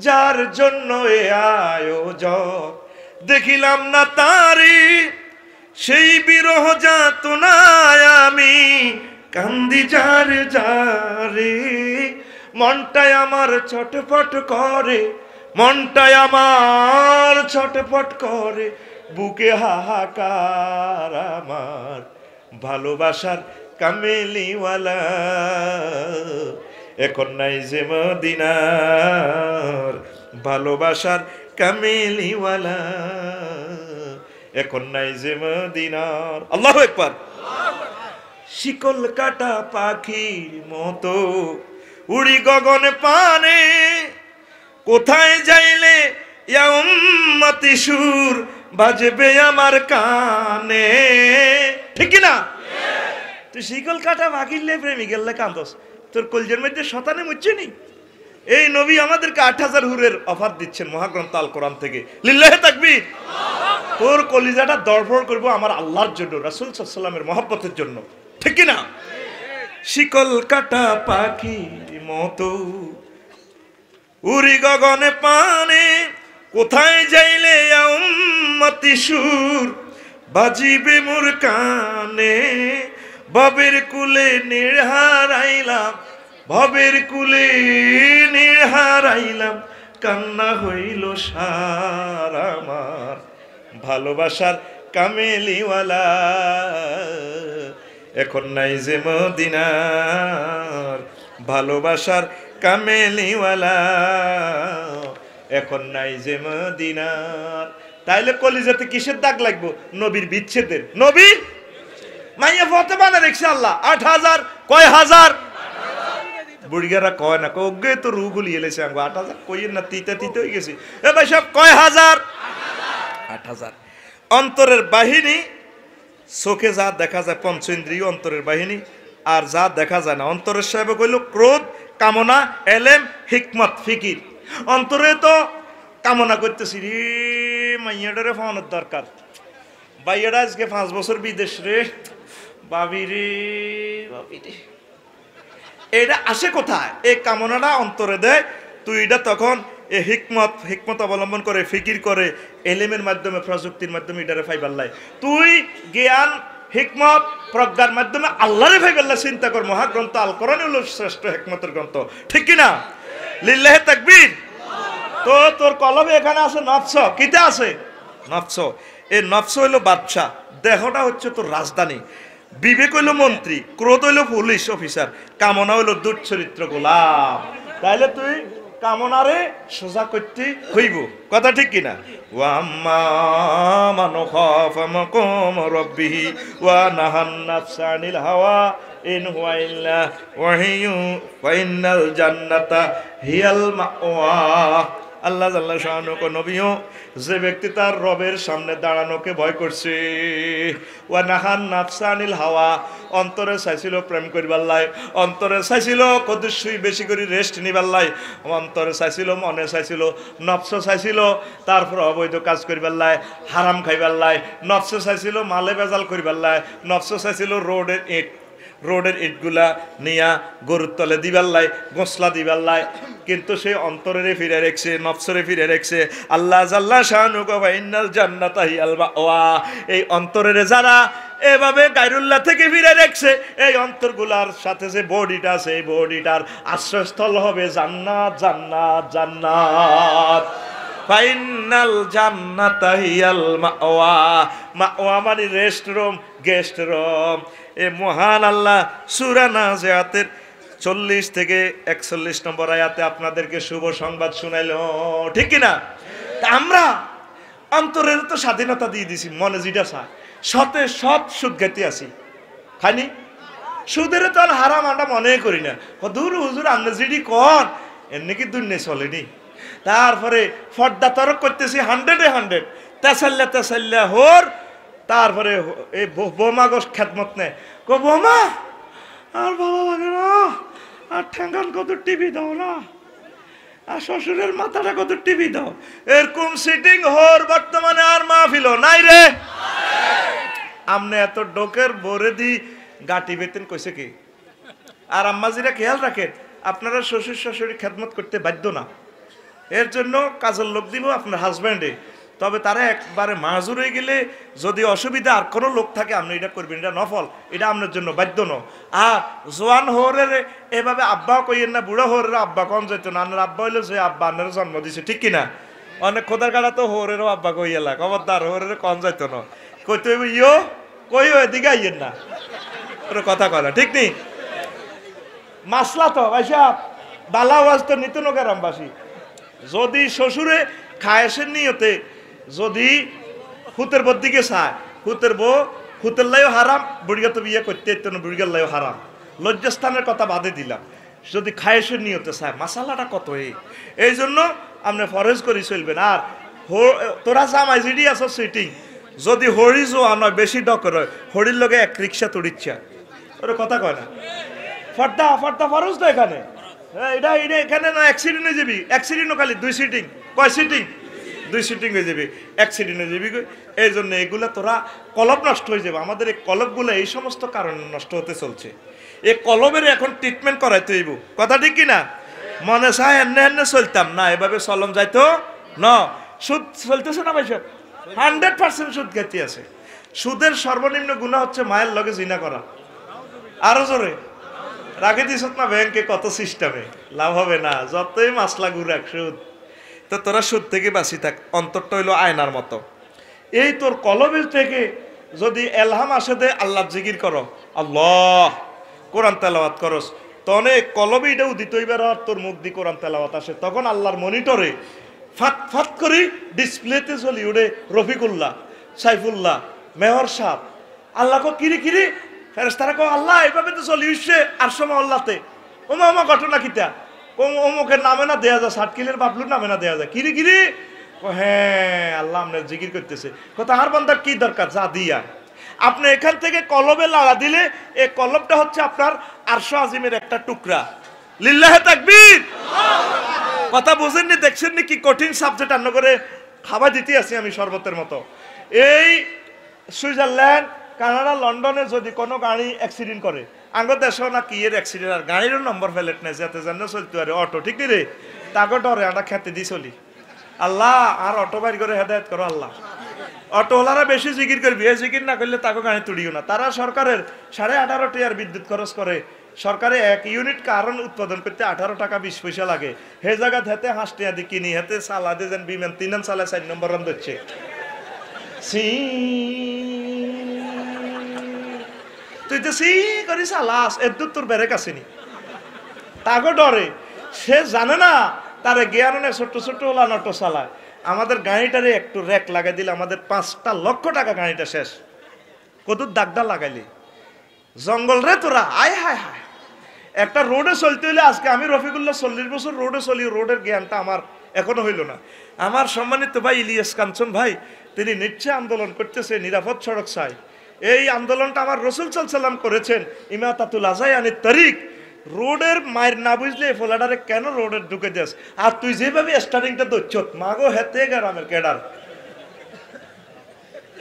যার জন্য এ আয়োজন দেখিলাম না তারে, সেই বিরহ যাতনায় আমি কান্দি যারে যারে। মনটাই আমার ছটফট করে, মনটাই আমার ছটফট করে, বুকে হাহাকার আমার ভালোবাসার কামেলিওয়ালা। এখন নাই যে মদিনার ভালোবাসার কামেলিওয়ালা, এখন নাই যে মদিনার। আল্লাহু আকবার। শিকল কাটা পাখির মতো উড়ি গগন পানে, কোথায় যাইলে ইয়া উম্মতি সুর বাজবে আমার কানে, ঠিক না? তুই শিকল কাটা পাখিরলে প্রেমিকেরলে কান্দস, তোর কলজের মধ্যে শতানে মুচ্ছে নি? এই নবী আমাদেরকে 8000 হুরের অফার দিচ্ছেন মহাগ্রন্থ আল কোরআন থেকে। লিল্লাহি তাকবীর। তোর কলিজাটা দরফর করবো আমার আল্লাহর জন্য, রাসূল সাল্লাল্লাহু আলাইহি ওয়াসাল্লামের মহব্বতের জন্য, ঠিক কি না? শিকল কাটা পাখির মতো উড়ি গগনে পানে, কোথায় যাইলে উম্মতি সুর বাজিবে মোর কানে, ভবের কুলে নির্হারাইলাম, ভবের কুলে নির্হারাইলাম, কান্না হইল সার আমার ভালোবাসার কামেলিওয়ালা। এখন নাই যে মদিনার ভালোবাসার কামেলিওয়ালা, এখন নাই যে মদিনার। তাইলে কলিজাতে কিসের দাগ লাগবো? নবীর বিচ্ছেদের। নবীর মাইয়া ফতে বানা দেখছে আল্লাহ 8000, কয় হাজার? বুড়িগারা কয় না, কগে তো রু গুলি এলেছে আঙ্গো 8000 কইয়ের না, তিতে তিতে হয়ে গেছে। এ ভাই সব কয় হাজার? 8000। অন্তরের বাহিনী, চোখে যা দেখা যায় পঞ্চ ইন্দ্রিয় অন্তরের বাহিনী, আর যা দেখা যায় না। অন্তরের সাহেব কইল ক্রোধ, কামনা, এলেম, হিকমত, ফিকির। অন্তরে তো কামনা করতেছি রে মাইয়াডারে ফাওয়ানোর দরকার, বাইয়াডা আজকে 5 বছর বিদেশ রে, বাবি রে বাবি রে। এটা আসে কোথায়? এই কামনাটা অন্তরে দেয়, তুই এটা তখন এ হিকমত অবলম্বন করে, ফিকির করে, এলেমের মাধ্যমে, প্রযুক্তির মাধ্যমে এটারে ফাইবাল্লাই। তুই জ্ঞান, হিকমত, প্রজ্ঞার মাধ্যমে আল্লাহরে ফাইবাল্লাই। চিন্তা কর, মহাগ্রন্থ আল কোরআন হলো শ্রেষ্ঠ হিকমতের গ্রন্থ, ঠিক কিনা? লিল্লাহি তাকবীর। তো তোর কলমে এখানে আছে নফস, কিতে আছে? নফস। এই নফস হইলো বাদশা, দেহটা হচ্ছে তোর রাজধানী, বিবেক হইলো মন্ত্রী, ক্রোধ হইলো পুলিশ অফিসার, কামনা হইলো দুচ্চরিত্র গোলাম। তাইলে তুই কামনারে সোজা করতে হইব, কথা ঠিক কিনা? ওয়া আম্মা মান খাফা মাকাম রাব্বিহি ওয়া নাহান নাফসা আনিল হাওয়া ইন হুয়া ইল্লা ওয়াহিয়ু ওয়া ইন্নাল জান্নাতা হিয়াল মাওয়া। আল্লাহ জাল্লা শাআনুহু নবীও যে ব্যক্তি তার রবের সামনে দাঁড়ানোকে ভয় করছে, ওয়া নাহান নাফসা আনিল হাওয়া, অন্তরে চাইছিল প্রেম করিবার লাই, অন্তরে চাইছিল কদুসুই বেশি করে রেস্ট নিবার লাই, অন্তরে চাইছিল, মনে চাইছিল, নফস চাইছিল তারপর অবৈধ কাজ করিবার লাই, হারাম খাইবার লাই, নফস চাইছিল মালে বেজাল করিবার লাই, নফস চাইছিল রোডের ইটগুলা নিয়া গরুর তলে দিবার লাই, গোসলা দিবার লাই, কিন্তু সে অন্তরে ফিরে রেখছে, নফসরে ফিরে রেখছে। আল্লাহ জাল্লা শানুহু ওয়া ইন্নাল জান্নাতা হিয়াল মাওয়া। এই অন্তরের যারা এভাবে গায়রুল্লাহ থেকে ফিরে রেখছে, এই অন্তরগুলার সাথে যে বডিটা আছে, এই বডিটার আশ্রয়স্থল হবে জান্নাত, জান্নাত, জান্নাত। ফাইনাল জান্নাতা হিয়াল মাওয়া। মাওয়া মানে রেস্ট রুম, গেস্ট রুম। এ মহান আল্লাহ সূরা নাজিয়াতের 40 থেকে 41 নম্বর আয়াতে আপনাদেরকে শুভ সংবাদ শুনাইল, ঠিক কিনা? আমরা অন্তরের তো স্বাধীনতা দিয়ে দিছি, মনে যেটা চায় সতে সৎ সুদ খেতে আসি, খানি সুদের তো আর হারাম আমরা মনে করি না। দূর হুজুর আমরা যেটি কন এমনি কি দুনিয়া চলেনি। তারপরে ফর্দা তরক করতেছি 100-100, তেসাল্লা হোর। তারপরে এই বোমা গোস খেদমত নেয়, কো বোমা আর বাবা লাগে না, আর ঠ্যাঙ্গান কত টিভি দাও না, আর শ্বশুরের মাথাটা কত টিভি দাও। এরকম সিটিং হোর বর্তমানে আর মাহফিল নাই রে। আমনে এত ডোকের বরে দি গাটি বেতেন কইছে কি? আর আম্মাজিরা খেয়াল রাখেন, আপনারা শ্বশুর শাশুড়ি খেদমত করতে বাধ্য না, এর জন্য কাজের লোক দিব আপনার হাজব্যান্ডে। তবে তারা একবারে মাজুর হয়ে গেলে যদি অসুবিধা আর কোনো লোক থাকে আপনি এটা করবেন, এটা নফল, এটা আপনার জন্য বাধ্য ন। আর জোয়ান হরের এভাবে আব্বাও কইয়েন না, বুড়ো হরের আব্বা কম যেত না। আপনার আব্বা হইলো যে আব্বা আপনার জন্ম দিছে, ঠিক কিনা? অনেক খোদার কাটা তো হরেরও আব্বা কইয়েলা, খবরদার হরের কম যাইতো না, কইতে হইব ইয়ো কই এদিকে আইয়েন না, ওরা কথা কয় না, ঠিক নেই? মাসলা তো ভাইসা বালা ওয়াজ তো নিত নগরামবাসী। যদি শ্বশুরে খায়েসের নিয়তে যদি হুতের বোর দিকে চায়, হুতের বউ হুতের লাইও হারাম, বুড়িগা তো বিয়ে করতে ইতো না, বুড়িগার লাইও হারাম, লজ্জাস্থানের কথা বাদে দিলাম। যদি খায়েসের নিয়তে চায়, মাসালাটা কত এই জন্য আপনি ফরেজ করি চলবেন। আর তোরা জামাই জিডি আছো সিটিং, যদি হরি জোয়া নয় বেশি ডকর হয়, হরির লগে এক রিক্সা তোর ওরা কথা কয় না, ফর্দা ফর্দা ফরজ তো এখানে, এটা এটা এখানে না অ্যাক্সিডেন্ট হয়ে যাবি, অ্যাক্সিডেন্টও খালি 2 সিটিং, কয় সিটিং? 2 সিটিং হয়ে যাবে, অ্যাক্সিডেন্ট হয়ে যাবি। এই জন্য এগুলো তোরা কলব নষ্ট হয়ে যাবে। আমাদের এই কলবগুলো এই সমস্ত কারণে নষ্ট হতে চলছে। এই কলবের এখন ট্রিটমেন্ট করাইতে হইব, কথা ঠিক কিনা? মনে চায় এনে এনে চলতাম না, এভাবে চলন যাইতো না। সুদ চলতেছে না ভাই, 100% সুদ খেতে আছে। সুদের সর্বনিম্ন গুনাহ হচ্ছে মায়ের লগে জিনা করা। আরো জোরে রাখে দিস না ব্যাংকে, কত সিস্টেমে লাভ হবে না, যতই মাসলা গুড়াক সুদ। তো তোরা সুদ থেকে বাঁচি থাক, অন্তরটা হইলো আয়নার মতো। এই তোর কলবের থেকে যদি এলহাম আসে দে, আল্লাহ জিকির করো, আল্লাহ কোরআন তেলাওয়াত করস, তো অনেক কলবে এটা উদিত হইবার তোর মুখ দিয়ে কোরআন তেলাওয়াত আসে, তখন আল্লাহর মনিটরে ফাত ফাত করি ডিসপ্লেতে চলি উঠে রফিকুল্লাহ, সাইফুল্লাহ, মেহর সাহ। আল্লাহ কো কিরি কিরি ফেরেশতারা কো আল্লাহ এইভাবে তো চলি উঠছে আর সময় আল্লাহতে, ওমা ওমা ঘটনা কিতা, অমুকের নামে না দেয়া যায়, সাতকিলের বাবলুর নামে না দেয়া যায়, কিরি কিরি, হ্যাঁ আল্লাহ আপনার জিকির করতেছে। কথা আর বান্দার কি দরকার, যা দিয়া আপনি এখান থেকে কলবে লাড়া দিলে, এই কলবটা হচ্ছে আপনার আরশ আজিমের একটা টুকরা। লিল্লাহে তাকবীর। কথা বুঝেননি, দেখছেননি কি কঠিন সাবজেক্ট আন্ন করে খাবার দিতে আছি আমি শরবতের মতো। এই সুইজারল্যান্ড, কানাডা, লন্ডনে যদি কোনো গাড়ি অ্যাক্সিডেন্ট করে, আঙ্গ দেশেও না কি এর অ্যাক্সিডেন্ট, আর গাড়িরও নম্বর প্লেট নেই, যাতে জানে চলতে পারে অটো, ঠিক নি রে? তাকে ডরে আমরা খেতে দিয়ে চলি। আল্লাহ আর অটো বাইর করে হেদায়ত করো আল্লাহ। অটোওয়ালারা বেশি জিকির করবি, এই জিকির না করলে তাকে গাড়ি তুলিও না। তারা সরকারের 18.5 টাকার বিদ্যুৎ খরচ করে, সরকারে 1 ইউনিট কারণ উৎপাদন করতে 18 টাকা 20 পয়সা লাগে। হে জায়গা হেতে হাঁসটি আদি কিনি, হেতে সালাদে যেন বিমান 3 সালে 4 নম্বর রান দিচ্ছে। তুই তো সি করি চালাস, এর তোর ব্যারেক আসেনি, তাকে ডরে, সে জানে না তারে জ্ঞানে ছোট্ট ছোট্ট ওলা নটো চালায়। আমাদের গাড়িটারে একটু র্যাক লাগাই দিলে আমাদের 5 লক্ষ টাকা গাড়িটা শেষ। কত দাগদা লাগাইলি জঙ্গল রে তোরা, আয় হায় হায়। একটা রোডে চলতে হইলে, আজকে আমি রফিকুল্লাহ 40 বছর রোডে চলি, রোডের জ্ঞানটা আমার এখনো হইল না। আমার সম্মানিত ভাই ইলিয়াস কাঞ্চন ভাই, তিনি নিচ্ছে আন্দোলন করতেছে নিরাপদ সড়ক চাই। এই আন্দোলনটা আমার রাসূল সাল্লাল্লাহু আলাইহি ওয়াসাল্লাম করেছেন, ইমাতাতুল আযাই আনিত তারিক। রোডের মায়ের না বুঝলে ফোলাডারে কেন রোডের ঢুকে যাস, আর তুই যেভাবে স্টার্টিংটা দচ্ছ মাগো হেতে গ্রামের কেডার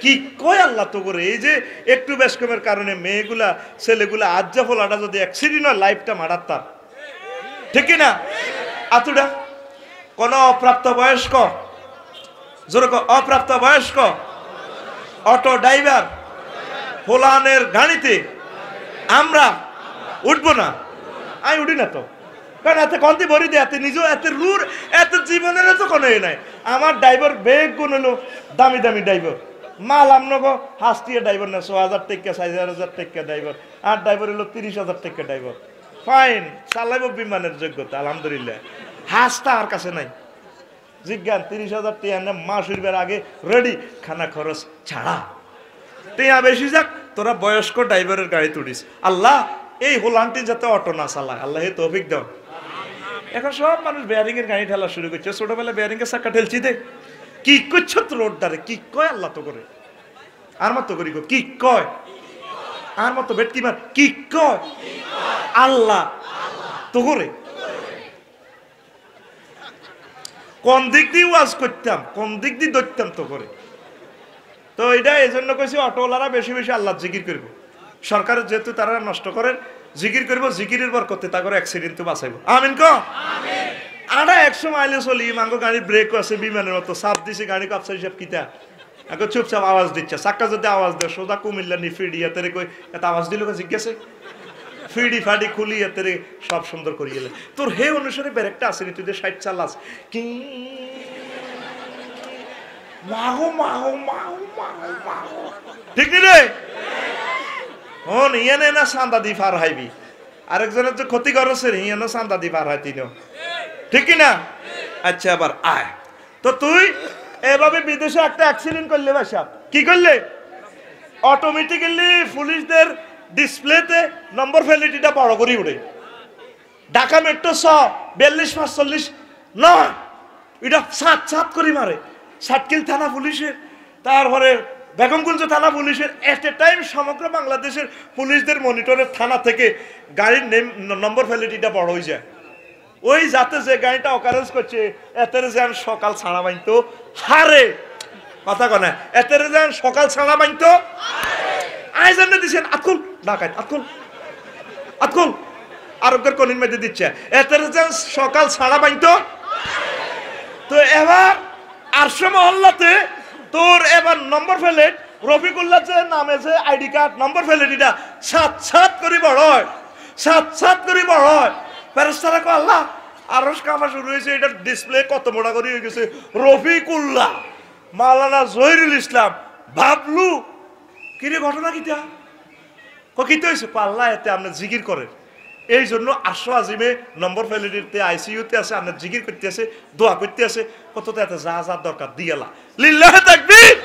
কি কয় আল্লাহ তো করে। এই যে একটু বেশকমের কারণে মেয়েগুলা ছেলেগুলা আজ্জা ফোলাটা যদি অ্যাক্সিডেন্ট হয়, লাইফটা মারার তার, ঠিক না? আতুডা কোন অপ্রাপ্ত বয়স্ক, জোরে অপ্রাপ্ত বয়স্ক অটো ড্রাইভার ফোলানের গাড়িতে আমরা উঠবো না। আমি উঠি না তো, কারণ এত কন্তি ভরি দেয়, এত নিজেও এত রুর, এত জীবনের তো কোনো এ নাই। আমার ড্রাইভার বেগ গুণ হলো দামি দামি ড্রাইভার, মাল আমনগো হাসটিয়ে ড্রাইভার না, 6,000 টাকা 4,000 টাকা ড্রাইভার, আর ড্রাইভার হলো 30,000 টাকা ড্রাইভার। ফাইন, চালাইব বিমানের যোগ্যতা আলহামদুলিল্লাহ, হাসটা আর কাছে নাই। জিজ্ঞান 30,000 টাকা মাস উঠবার আগে রেডি, খানা খরচ ছাড়া, টেয়া বেশি যাক, তোরা বয়স্ক ড্রাইভারের গাড়ি তুলিস। আল্লাহ এই হোলানটি যাতে অটো না চালায়, আল্লাহ এই তৌফিক দাও। এখন সব মানুষ বেয়ারিং এর গাড়ি ঠেলা শুরু করছে, ছোটবেলা বেয়ারিং এর চাকা ঠেলছি দে, কি করছো তো রোড দাঁড়ে, কি কয় আল্লাহ তো করে, আর মতো করি কি কয়, আর মতো বেটকি মার কি কয় আল্লাহ তো করে। কোন দিক দিয়ে ওয়াজ করতাম, কোন দিক দিয়ে ধরতাম তো করে। তো এটা এই জন্য কইছি অটোওয়ালারা বেশি বেশি আল্লাহ জিকির করব। সরকারের যেহেতু তারা নষ্ট করেন, জিকির করব, জিকিরের বরকতে তা করে অ্যাক্সিডেন্ট তো বাঁচাইব। আমিন ক আড়া 100 মাইলে চলি মাঙ্গো গাড়ির ব্রেক আছে বিমানের মতো চাপ দিছে গাড়ি কাপসার হিসাব কিতা আগে চুপচাপ আওয়াজ দিচ্ছে চাক্কা যদি আওয়াজ দেয় সোজা কুমিল্লা নি ফিডি এতে কই এত আওয়াজ দিল জিজ্ঞাসে ফিডি ফাডি খুলি এতে সব সুন্দর করি গেলে তোর হে অনুসারে ব্রেকটা আসেনি তুই 60 চালাস কি মাহো মাহো মাহো মাহো মাহো ঠিক নি রে হন ইয়ানে না সান্দা দি ফার হাইবি আরেকজনের যে ক্ষতি করছে ইয়ানো সান্দা দি ফার হাই তিনো ঠিক কি না আচ্ছা আবার আয় তো তুই এভাবে বিদেশে একটা অ্যাক্সিডেন্ট করলে বাসা কি করলে অটোমেটিক্যালি পুলিশদের ডিসপ্লেতে নম্বর ভ্যালিডিটিটা বড় করে উঠে ঢাকা মেট্রো 42-45 না এটা 7 করে মারে সাতকিল থানা পুলিশের তারপরে বেগমগঞ্জ থানা পুলিশের এট এ টাইম সমগ্র বাংলাদেশের পুলিশদের মনিটরের থানা থেকে গাড়ির নম্বর ভ্যালিডিটিটা বড় হয়ে যায় ওই যাতে যে গাড়িটা অকারেন্স করছে এতের যে আমি সকাল ছাড়া মানতো হারে কথা কনা এতের যে আমি সকাল ছাড়া মানতো আয় জানে দিছেন আতকুল ডাকাত আতকুল আরোগ্যের কনির মধ্যে দিচ্ছে এতের যে সকাল ছাড়া মানতো তো এবার 800 মহল্লাতে তোর এবার নম্বর প্লেট রফিকুল্লাহ যে নামে যে আইডি কার্ড নম্বর প্লেট এটা 7 করে বড় হয় 7 করে বড় হয় ফেরেশতারা কো আল্লাহ আরশ কামা শুরু হয়েছে এটা ডিসপ্লে কত বড় করে হয়ে গেছে রফিকুল্লাহ মাওলানা জহিরুল ইসলাম ভাবলু কিরে ঘটনা কিটা কিতে হয়েছে আল্লাহ এতে আপনি জিকির করেন এই জন্য 800 আজিমে নম্বর ভ্যালিডিটিতে আইসিইউতে আছে আপনার জিকির করতে আছে দোয়া করতে আছে কতটা এত যা যা দরকার দিয়ালা লিল্লাহে তাকবীর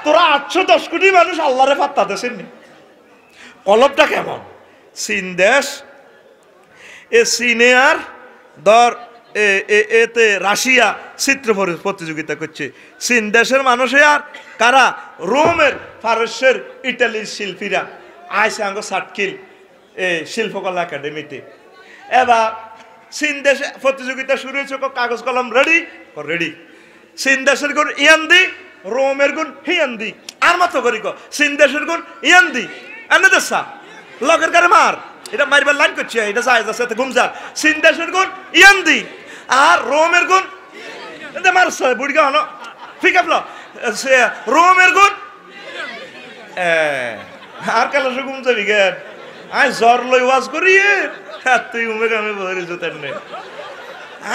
তোরা 810 কোটি মানুষ আল্লাহরে পাত্তা দেছেন নি কলবটা কেমন চীন দেশ এ চীনে আর ধর এতে রাশিয়া চিত্র প্রতিযোগিতা করছে চীন দেশের মানুষে আর কারা রোমের ফারস্যের ইটালির শিল্পীরা আইসে আঙ্গ সাতকিল শিল্পকলা একাডেমিতে এবার চীন দেশে প্রতিযোগিতা শুরু হয়েছে কাগজ কলম রেডি চীন দেশের গুণ ইয়ান্দি রোমের গুণ হিয়ান্দি আর মতো করি চীন দেশের গুণ ইয়ান্দি এনে দেশা লগের কারে মার এটা মারবার লাইন করছে এটা যায় যাচ্ছে ঘুমজার চীন দেশের গুণ ইয়ান্দি আর রোমের গুণ মারছ বুড়িগা হলো ঠিক আছে রোমের গুণ আর কালো ঘুম যাবি জ্ঞান আই জ্বর লই ওয়াজ করি তুই উমে কামে বহরে যেতেন নে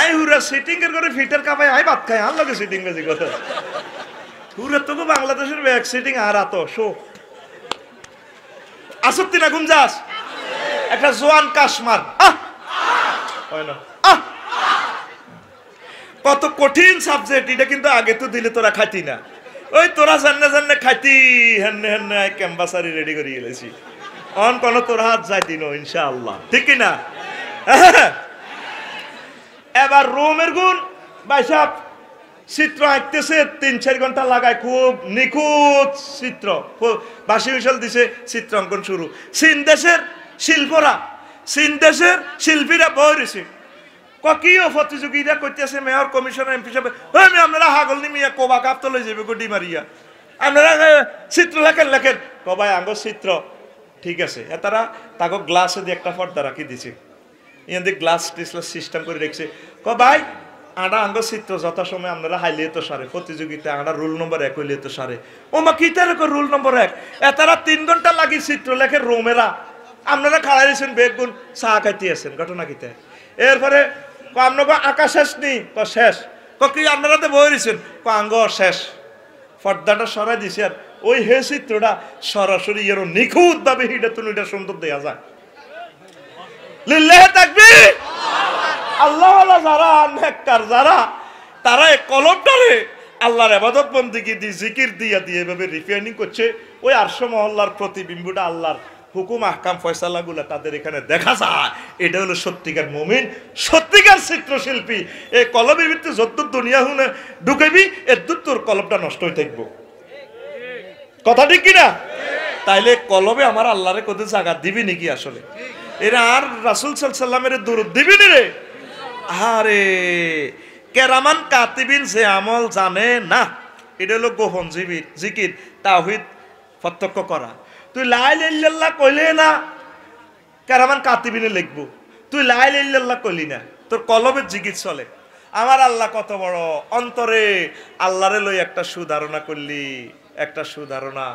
আই হুরা সিটিং এর করে ফিটার কাপাই আই ভাত খাই আর লগে সিটিং বেজি কথা হুরা তো বাংলাদেশের ব্যাক সিটিং আর আতো শো আসত্তি না ঘুম যাস একটা জোয়ান কাশমার হয় না কত কঠিন সাবজেক্ট এটা কিন্তু আগে তো দিলে তোরা খাইতি না ওই তোরা জান্নে খাইতি হেন্নে ক্যাম্পাসারি রেডি করে গেলেছি অন কোন তোর হাত যাইতি নো ইনশাআল্লাহ ঠিক না এবার রোমের গুণ বাইসাব চিত্র আঁকতেছে 3-4 ঘন্টা লাগায় খুব নিখুঁত চিত্র বাসি বিশাল দিছে চিত্র অঙ্কন শুরু চীন দেশের শিল্পীরা বইছে কিও প্রতিযোগিতা করতেছে মেয়র কমিশনার এমপি সাহেব আপনারা হাগল নিমিয়া কোবা কাপ তো লই যাবে গুডি মারিয়া আপনারা চিত্র লেখেন কবাই আঙ্গ চিত্র ঠিক আছে তারা তাকে গ্লাসে দিয়ে একটা পর্দা রাখি দিছে ইয়ান গ্লাস সিস্টেম করে রেখেছে ভাই আড়া আঙ্গ চিত্র যথাসময় আপনারা হাইলে তো সারে প্রতিযোগিতা আড়া রুল নম্বর 1 হইলে তো সারে ও মা কি তার রুল নম্বর 1 তারা 3 ঘন্টা লাগি চিত্র লেখে রোমেরা আপনারা খাড়াই দিয়েছেন বেগুন চা খাইতে আছেন ঘটনা কিতে এরপরে আপনাকে আঁকা শেষ নেই শেষ কি আপনারা তো বই দিয়েছেন আঙ্গ শেষ পর্দাটা সরাই দিছে আর ওই হে চিত্রটা সরাসরি এর নিখুঁত ভাবে হিটা তুলিটা সুন্দর দেয়া যায় লিল্লাহি তাকবীর আল্লাহ ওয়ালা যারা নেককার যারা তারা এই কলমটারে আল্লাহর ইবাদত বন্দেগী দি জিকির দিয়ে এভাবে রিফাইনিং করছে ওই 800 মহল্লার প্রতিবিম্বটা আল্লাহর হুকুম আহকাম ফয়সালাগুলো তাদের এখানে দেখা যায় এটা হলো সত্যিকার মুমিন সত্যিকার চিত্রশিল্পী এই কলমের ভিতরে যদ্দূর দুনিয়া হুনে ঢুকাইবি এদ্দূর তোর কলমটা নষ্ট হয়ে থাকবো কথা ঠিক কিনা তাইলে কলমে আমার আল্লাহরে কত জায়গা দিবি নাকি আসলে এরা আর রাসূল সাল্লাল্লাহু আলাইহি ওয়াসাল্লামের দরুদ দিবি নি রে আরে কেরামান কাতিবিন যে আমল জানে না এটা হলো গোপন জিকির তাওহীদ প্রত্যক্ষ করা তুই লা ইলাহা ইল্লাল্লাহ কইলে না কেরামান কাতিবিনে লিখবো তুই লা ইলাহা ইল্লাল্লাহ কইলি না তোর কলবের জিকির চলে। আমার আল্লাহ কত বড়, অন্তরে আল্লাহরে লই একটা সুধারণা করলি, একটা সুধারণা।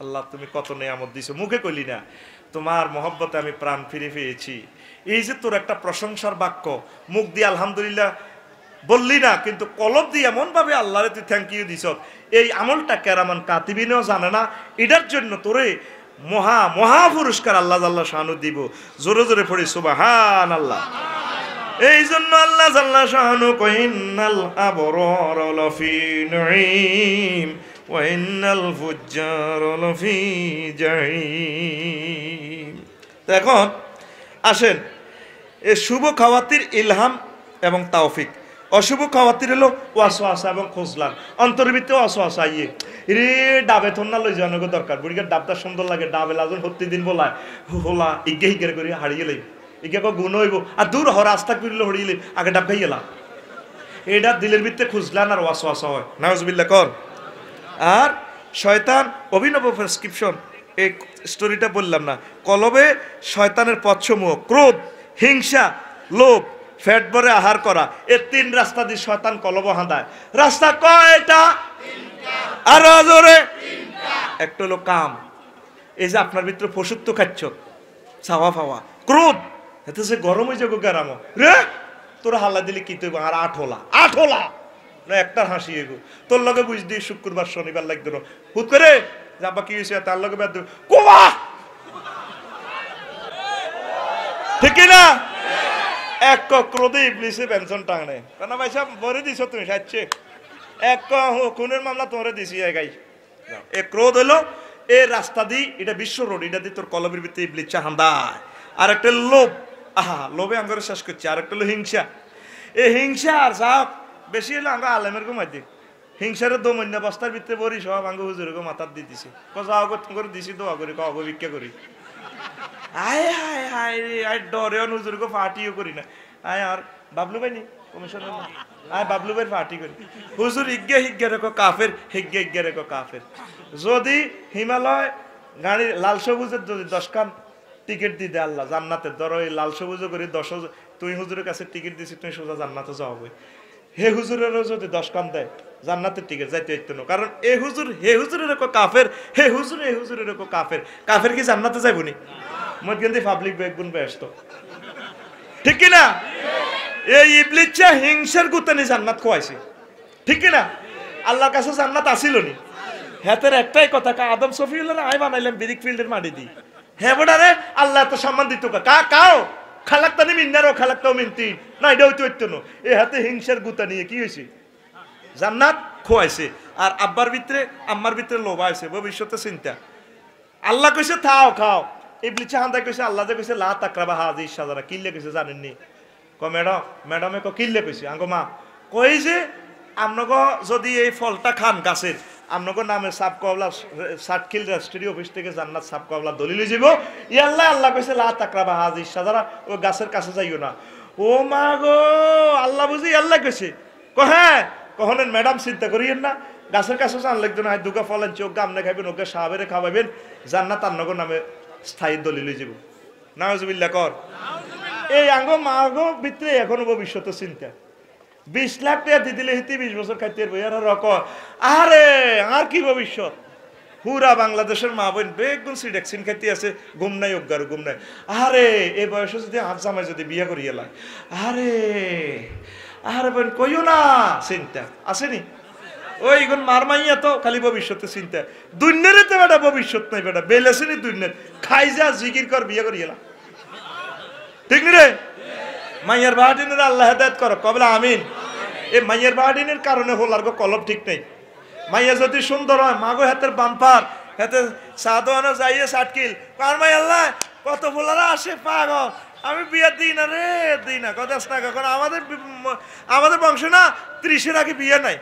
আল্লাহ তুমি কত নেয়ামত দিছো, মুখে কইলি না, তোমার মহব্বতে আমি প্রাণ ফিরে পেয়েছি। এই যে তোর একটা প্রশংসার বাক্য, মুখ দিয়ে আলহামদুলিল্লাহ বললি না, কিন্তু কলব দিয়ে এমন ভাবে আল্লাহরে তুই থ্যাংক ইউ দিছ, এই আমলটা কেরামান কাতিবিনেও জানে না। এটার জন্য তোরে মহা মহা পুরস্কার আল্লাহ জাল্লা শানু দিব। জোরে জোরে পড়ি সুবহান আল্লাহ। এই জন্য আল্লাহ জাল্লা শানু কইনাল আবরার লাফি নাঈম ওয়া ইন্নাল ফুজ্জার লাফি জাহিম। এখন আসেন, এই শুভ খাওয়াতির ইলহাম এবং তাওফিক, অশুভ খাওয়াতির হলো ওয়াসওয়াসা এবং খুজলান, অন্তরের ভিতরে ওয়াসওয়াসা ইয়ে রে ডাবে থন্না লই যাওয়ার দরকার। বুড়িকে ডাবটা সুন্দর লাগে, ডাবে লাজন প্রতিদিন বলায় হোলা ইগে হিগে করে হারিয়ে লই, ইগে গুণ হইব আর দূর হ রাস্তা করলে হরিয়ে লই, আগে ডাব খাই এলা। এটা দিলের ভিতরে খুজলান আর ওয়াসওয়াসা হয়, নাউজুবিল্লাহ কর। আর শয়তান অভিনব প্রেসক্রিপশন, এই স্টোরিটা বললাম না, কলবে শয়তানের পথসমূহ ক্রোধ, হিংসা, লোভ, ফ্যাট ভরে আহার করা, এই তিন রাস্তা দিয়ে শয়তান কলব হাঁদায়। রাস্তা কয়টা? আরো জোরে। একটা হলো কাম, এই যে আপনার ভিতরে পশুত্ব খাচ্ছ, চাওয়া পাওয়া, ক্রোধ, এতে সে গরম হয়ে যাবো গেরাম রে, তোরা হাল্লা দিলে কি তুই আর আট হলা না একটা হাসি এগো তোর লগে বুঝদি শুক্রবার শনিবার লাগতো না, হুট করে যাবা কি হয়েছে তার লগে বেদ কোবা, ঠিক না? এক ক্রোধে ইবলিসে পেনশন টাঙনে কেন ভাই সাহেব বলে দিছ তুমি সাচ্ছে, এক খুনের মামলা তোমরা দিছি গাই। এ ক্রোধ হলো এ রাস্তা দি, এটা বিশ্ব রোড, এটা দিয়ে তোর কলবের ভিতরে ইবলিস চাহান্দায়। আর একটা লোভ, আহা লোভে আঙ্গরে শেষ করছে। আর একটা হলো হিংসা, এই হিংসা আর যা বেশি হলো আঙ্গ আলেমের গো মাঝে হিংসার দমন্য বস্তার ভিতরে বরি সব আঙ্গ হুজুর গো মাথার দিয়ে দিছে, যাও করে দিছি দোয়া করি কগ ভিক্ষা করি। আয় হায় হায় রে, আয় ডরে হুজুর গো পার্টিও করি না, আয় আর বাবলু ভাই নি কমিশনার, আয় বাবলু ভাই পার্টি করি। হুজুর ইজ্ঞে হিজ্ঞে রেখো কাফের, হিজ্ঞে হিজ্ঞে রেখো কাফের। যদি হিমালয় গাড়ির লাল সবুজের যদি 10 খান টিকিট দিয়ে দে আল্লাহ জান্নাতের, ধরো এই লাল সবুজও করি 10,000, তুই হুজুরের কাছে টিকিট দিছি, তুই সোজা জান্নাতে যাওয়া। হে হুজুরেরও যদি 10 খান দেয় জান্নাতের টিকিট যাইতে হইতো না, কারণ এ হুজুর হে হুজুরের কো কাফের, হে হুজুর এ হুজুরের কো কাফের। কাফের কি জান্নাতে যাইব নি? মধ্যে পাবলিক বেগুন ব্যস্ত, ঠিক কি না? এই ইবলিসা হিংসার গুতানি জান্নাত খোয়াইছে, ঠিক কি না? আল্লাহর কাছে জান্নাত আসিল নি? হেতের একটাই কথা, আদম সফিউল্লাহ আই বানাইলাম বিরিক ফিল্ডের মাটি দি, হে বড়ারে আল্লাহ তো সম্মান দিত কাও খালাক্তানি মিন্নারও খালাক্তাও মিনতি না, এটা হইতে হইতো না। এ হাতে হিংসার গুতা নিয়ে কি হয়েছে? জান্নাত খোয়াইছে। আর আব্বার ভিতরে আম্মার ভিতরে লোভ আছে, ভবিষ্যতে চিন্তা। আল্লাহ কইছে থাও খাও, ইবলিস হান্দা কইছে আল্লাহ যে কইছে লা তাকরাবা হাযিহিস শাজারা, কিল্লে কইছে জানেননি? ক ম্যাডামে ক কিল্লে কইছে? আঙ্গো মা কই যে আমনগো যদি এই ফলটা খান গাছের, আমনগো নামে সাব কবলা সাতখিল রেজিস্ট্রি অফিস থেকে জান্নাত সাব কবলা দলিল যাব। ই আল্লাহ আল্লাহ কইছে লা তাকরাবা হাযিহিস শাজারা, ও গাছের কাছে যাইও না। ও মা গো, আল্লাহ বুঝি আল্লাহ কইছে? ক হ্যাঁ, কখনেন ম্যাডাম চিন্তা করিয়েন না, গাছের কাছে জান লাগতো না, দুগা ফলেন চোখ গামনে খাইবেন, ওকে সাহাবেরে খাওয়াবেন, জান্নাত আন্নগো নামে স্থায়ী দলিল যাব। নাউজুবিল্লাহ কর। এই আঙ্গো মাগো ভিতরে এখনো ভবিষ্যতের চিন্তা। 20 লাখ টাকা দিয়ে দিলে হিতি 20 বছর খাইতে পারবো। আর রক আরে আর কি ভবিষ্যৎ? পুরা বাংলাদেশের মা বোন বেগুন সিডেক্সিন খাইতে আছে, ঘুম নাই অজ্ঞার ঘুম নাই। আরে এই বয়সে যদি হাত জামাই যদি বিয়ে করিয়ে লাই, আরে আরে বোন কইও না, চিন্তা আসেনি? ওই গুণ মার মাইয়া তো খালি ভবিষ্যতে চিন্তা। দুনিয়ারে তো বেটা ভবিষ্যৎ নাই, বেটা বেলেছেনি দুনিয়ার, খাই যা জিকির কর বিয়ে করিয়ে লা, ঠিক নি রে? মাইয়ার বাহাদিনের আল্লাহ হেদায়েত করো, কবলা আমিন। এই মাইয়ার বাহাদিনের কারণে হল আর কলব ঠিক নেই। মাইয়া যদি সুন্দর হয়, মাগো হাতের বাম্পার, হাতে সাধনা যাইয়ে সাটকিল কার মাই আল্লাহ কত ফুলারা আসে পাগল, আমি বিয়ে দিই না রে, দিই না কথা না। কখন আমাদের বংশ না 30-এর আগে বিয়ে নাই,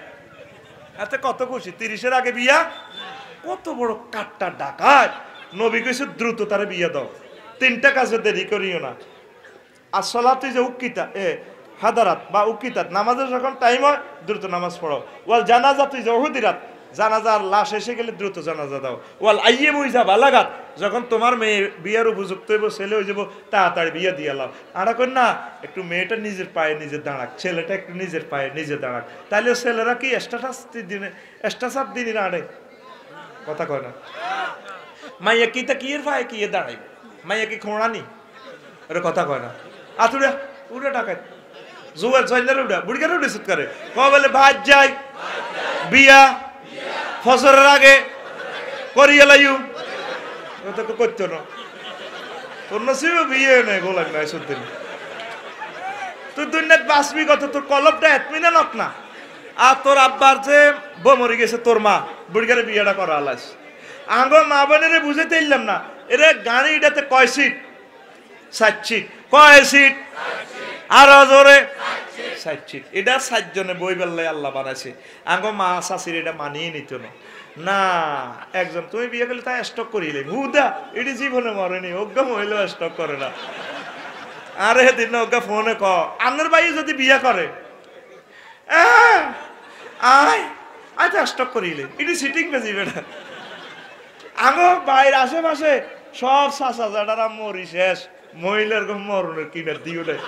এতে কত খুশি। 30-এর আগে বিয়া, কত বড় কাটটা ডাকাত। নবী কইছে দ্রুত তারে বিয়ে দাও, 3টা কাজে দেরি করিও না। আসসালাতু যে উকিতা হাদারাত বা উকিতাত, নামাজের যখন টাইম হয় দ্রুত নামাজ পড়ো। ওয়াল জানাজা তুই যে উহুদিরাত, জানাজার লাশ এসে গেলে দ্রুত জানাজা দাও। ওয়াল আইয়ে বইজা বালাগাত, যখন তোমার মেয়ে বিয়ার উপযুক্ত হইব, ছেলে হয়ে যাবো, তাড়াতাড়ি বিয়া দিয়ে লাও। আর কই না, একটু মেয়েটা নিজের পায়ে নিজে দাঁড়াক, ছেলেটা একটু নিজের পায়ে নিজে দাঁড়াক, তাহলে ছেলেরা কি স্ট্যাটাস দিনে স্ট্যাটাস দিনই দাঁড়ে? কথা কয় না। মাইয়া কি তা কি এর পায়ে কি দাঁড়াই, মাইয়া কি খোঁড়ানি? ওরা কথা কয় না। আতুড়া উড়ে টাকায় জুয়ার জয়নার উড়া বুড়িগার উড়ে সুত করে ক বলে ভাত যাই বিয়া ফসরের আগে করিয়ে লাইউ, ও তো করতো না। তোর নসিবে বিয়ে নেই গোলাগ নাই সুদিন, তুই দুনিয়াত বাঁচবি কত, তোর কলবটা এতমিনা নক না। আর তোর আব্বার যে বউ মরে গেছে, তোর মা বুড়িগারে বিয়েটা করা আলাস। আঙ্গ মা বোনেরে বুঝাইতে ইল্লাম না, এরে গাড়িটাতে কয় সিট? 7 সিট। কয় সিট? আরো জোরে 7 সিট। এটা 7 জনে বই বেল্লাই আল্লাহ বানাইছে। আঙ্গ মা শাশির এটা মানিয়ে নিত না। না একজন তুমি বিয়ে করলে তাই স্টক করিলে হুদা, এটি জীবনে মরেনি, অজ্ঞা মহিলা স্টক করে না। আরে দিন অজ্ঞা ফোনে ক আপনার ভাই যদি বিয়ে করে আয় আয় তো স্টক করিলে, এটি সিটিং বেজি বেটা। আগো বাইর আশেপাশে সব চাচা জাডারা মরি শেষ, মহিলার মরণের কিনার দিও নাই।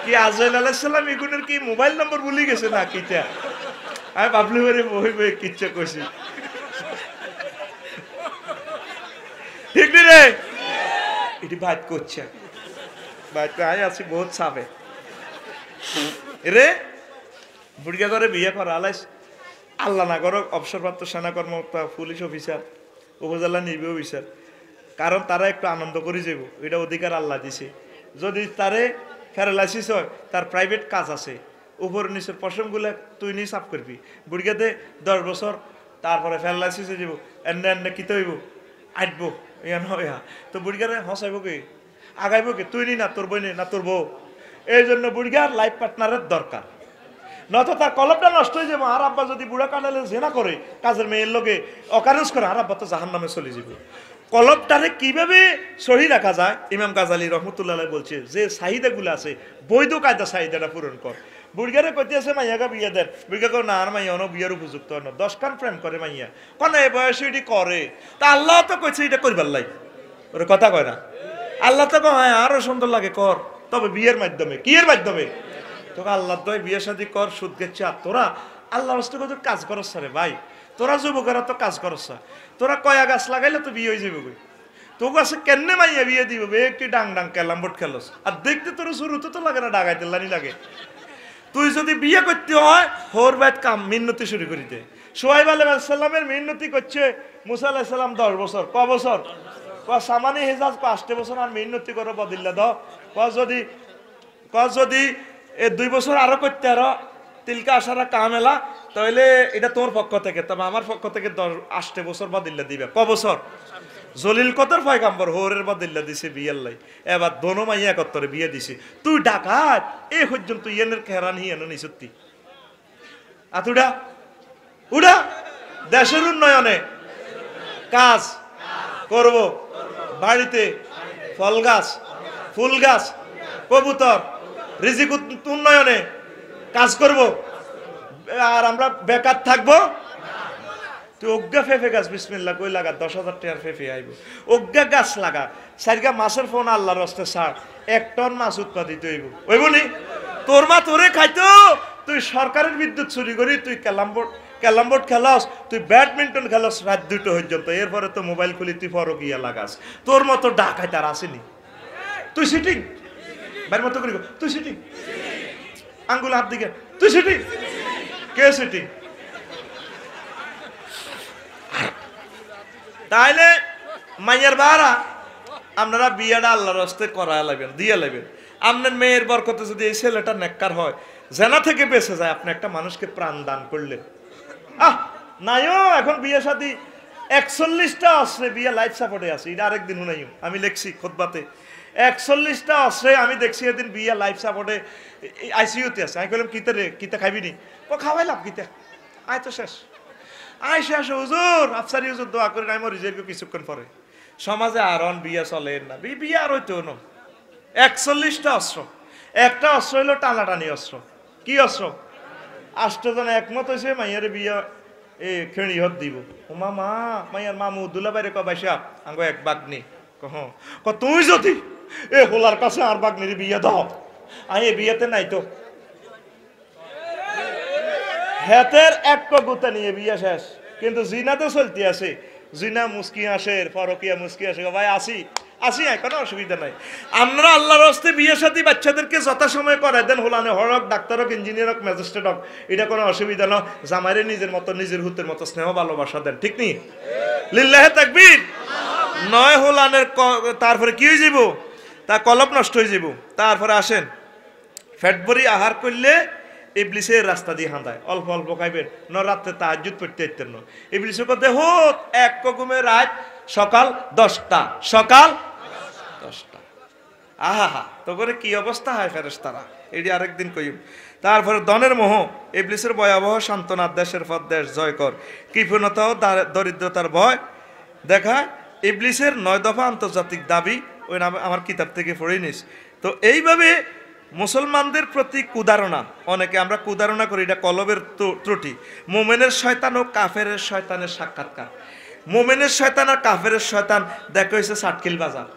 কি আজরাইল আলাইহিস সালাম এগুনের কি মোবাইল নম্বর ভুলে গেছে না কিটা? আমি ভাবলি বারে বই বই কিচ্ছা কইছি, ঠিক নি রে? এটি বাইত করছে, বাইত আয় আছি বহুত চাপে রে। বুড়িয়া করে বিয়ে করা আলাইস, আল্লাহ না করো অবসরপ্রাপ্ত সেনা কর্মকর্তা, পুলিশ অফিসার, উপজেলা নির্বাহী অফিসার, কারণ তারা একটু আনন্দ করে যাব, এটা অধিকার আল্লাহ দিছে। যদি তারে প্যারালাইসিস হয়, তার প্রাইভেট কাজ আছে, উপর নিচের পশমগুলা তুই নিয়ে সাফ করবি। বুড়িয়াতে 10 বছর তারপরে প্যারালাইসিস হয়ে যাব, এনে কিতে হইব, আটবো ইয়া নয়। তো বুড়িয়ারে হসাইব কি, আগাইব কি? তুই নি না তোর বই নি না তোর বউ। এই জন্য বুড়িয়ার লাইফ পার্টনারের দরকার, নয়তো তার কলবটা নষ্ট হয়ে যাবে। আর আব্বা যদি বুড়া কানালে জেনা করে, কাজের মেয়ের লোকে অকারেন্স করে, আর আব্বা তো জাহান নামে চলে যাবে। কলবটারে কিভাবে সহি রাখা যায়, ইমাম গাজালি রহমতুল্লাহ বলছে যে চাহিদাগুলো আছে, বৈধ কায়দা চাহিদাটা পূরণ কর। বুড়িয়ারে কইতে আছে মাইয়াগা বিয়ে দেন, বুড়িয়া কো না আর মাইয়া অন বিয়ার উপযুক্ত ন, 10 খান প্রেম করে মাইয়া কোন এই বয়সে এটি করে, তা আল্লাহ তো কইছে এটা করবার লাই। ওরে কথা কয় না, আল্লাহ তো কয় আরো সুন্দর লাগে কর, তবে বিয়ের মাধ্যমে। কি এর মাধ্যমে? তোকে আল্লাহ দয় বিয়ে শাদী কর, সুদ গেছে। আর তোরা আল্লাহ রাস্তা কত কাজ করছ রে ভাই, তোরা যুবকেরা তো কাজ করছ, তোরা কয়া গাছ লাগাইলে তো বিয়ে হয়ে যাবে। তোকে আছে কেনে মাইয়া বিয়ে দিব, একটি ডাং ডাং কেলাম বোট খেলস, আর দেখতে তোর শুরুতে তো লাগে না, ডাগাইতে লানি লাগে। তুই যদি বিয়ে করতে হয়, হোর বাইত কাম মিন্নতি শুরু করিতে। সোহাইব আলাইহিস সালামের মিন্নতি করছে মুসা আলাইহিস সালাম 10 বছর। ক বছর? ক সামানি হেজাজ 5 বছর আর মিন্নতি করো বদিল্লা দাও। ক যদি 2 বছর আরো করতে আরো তিলকা আসারা কামেলা, তাহলে এটা তোর পক্ষ থেকে, তবে আমার পক্ষ থেকে 8 বছর বদিল্লা দিবে। ক বছর? জলিল কদর পয়গাম্বর হোরের বদিল্লা দিছে বিয়াল্লাই। এবার দোনো মাইয়া কত্তরে বিয়ে দিছে। তুই ডাকাত এ পর্যন্ত ইয়েনের খেরান হিয়ানো নি সত্যি। আতুডা উড়া দেশের উন্নয়নে কাজ করব, বাড়িতে ফল গাছ, ফুল গাছ, কবুতর, রিজিক উন্নয়নে কাজ করব, আর আমরা বেকার থাকবো। তুই অজ্ঞা ফেফে গাছ বিসমিল্লাহ কই লাগা, 10,000 টাকার ফেফে আইব। অজ্ঞা গাছ লাগা, 4 মাছের ফোন আল্লাহর রাস্তে ছাড়, 1 টন মাছ উৎপাদিত হইব। হইব নি? তোর মা তোরে খাইতো, তুই সরকারের বিদ্যুৎ চুরি করি, তুই ক্যালাম বোর্ড খেলাস, তুই ব্যাডমিন্টন খেলাস রাত 2টো পর্যন্ত, এরপরে তো মোবাইল খুলি তুই ফরকিয়া লাগাস। তোর মতো ডাকাই তার আসেনি। তুই সিটিং বাইর মতো করি, তুই সিটিং আঙ্গুল হাত দিকে, তুই সিটিং। কে সিটিং? তাইলে মাইয়ার বাড়া আপনারা বিয়েটা আল্লাহর রাস্তে করায় লাগবেন, দিয়ে লাগবেন। আপনার মেয়ের বরকতে যদি এই ছেলেটা নেককার হয়, জেনা থেকে বেঁচে যায়, আপনি একটা মানুষকে প্রাণ দান করলেন। নাইও এখন বিয়ে শাদী 41টা অস্ত্রে বিয়ে লাইফ সাপোর্টে আছে। এটা আরেকদিন শুনাইও, আমি লেখছি খুতবাতে 41টা অস্ত্রে আমি দেখছি এদিন বিয়ে লাইফ সাপোর্টে আইসিইউতে আছে। আমি বললাম কিতে রে, কিতে খাইবি নি? ও খাওয়াইলাম কিতে, আয় তো শেষ, আয় শেষ। হুজুর আফসারি হুজুর দোয়া করে নাই মরি যাইব কিছুক্ষণ পরে। সমাজে আর বিয়ে চলে না, বিয়ে আর হইতো না। 41টা অস্ত্র, একটা অস্ত্র হইলো টানাটানি অস্ত্র। কি অস্ত্র? 8 জন একমত হয়েছে মাইয়ারে বিয়ে এ খেড়ি হত দিব ও মামা মাইয়ার মামু দুলা বাইরে কবাইসা আঙ্গ এক বাগনি ক তুই যদি এ হোলার কাছে আর বাগনির বিয়ে দাও আই এ বিয়েতে নাই তো হেতের এক গুতা নিয়ে বিয়ে শেষ কিন্তু জিনা তো চলতে আছে জিনা মুস্কি আসে পরকিয়া মুস্কি আসে ভাই আসি কোনো অসুবিধা নাই আমরা আল্লাহর হস্তে বিয়ে সাথী বাচ্চাদেরকে যথাসময়ে করাই দেন হোলানে হরক ডাক্তার হোক ইঞ্জিনিয়ার হোক ম্যাজিস্ট্রেট হোক এটা কোনো অসুবিধা না জামাইরে নিজের মতো নিজের হুতের মতো স্নেহ ভালোবাসা দেন ঠিক নি লিল্লাহে তাকবীর নয় হোলানের তারপরে কি হয়ে যাব তা কলব নষ্ট হয়ে যাব তারপরে আসেন ফ্যাট ভরি আহার করলে ইবলিসের রাস্তা দিয়ে হাঁদায় অল্প অল্প খাইবেন ন রাত্রে তাহাজ্জুদ পড়তে ইতেন না ইবলিসের কথা হোত এক কগুমে রাত সকাল 10টা সকাল 10টা আহা তো করে কি অবস্থা হয় ফেরেশতারা এটি আরেকদিন কইব তারপরে দনের মোহ ইবলিসের ভয়াবহ সান্ত্বনা দেশের পর দেশ জয় কর কৃপণতা ও দরিদ্রতার ভয় দেখা ইবলিসের 9 দফা আন্তর্জাতিক দাবি ওই নামে আমার কিতাব থেকে পড়ে নিস তো এইভাবে মুসলমানদের প্রতি কুদারণা অনেকে আমরা কুদারণা করি এটা কলবের ত্রুটি মোমেনের শয়তান ও কাফেরের শয়তানের সাক্ষাৎকার মোমেনের শয়তান আর কাফেরের শয়তান দেখা হয়েছে সাটকিল বাজার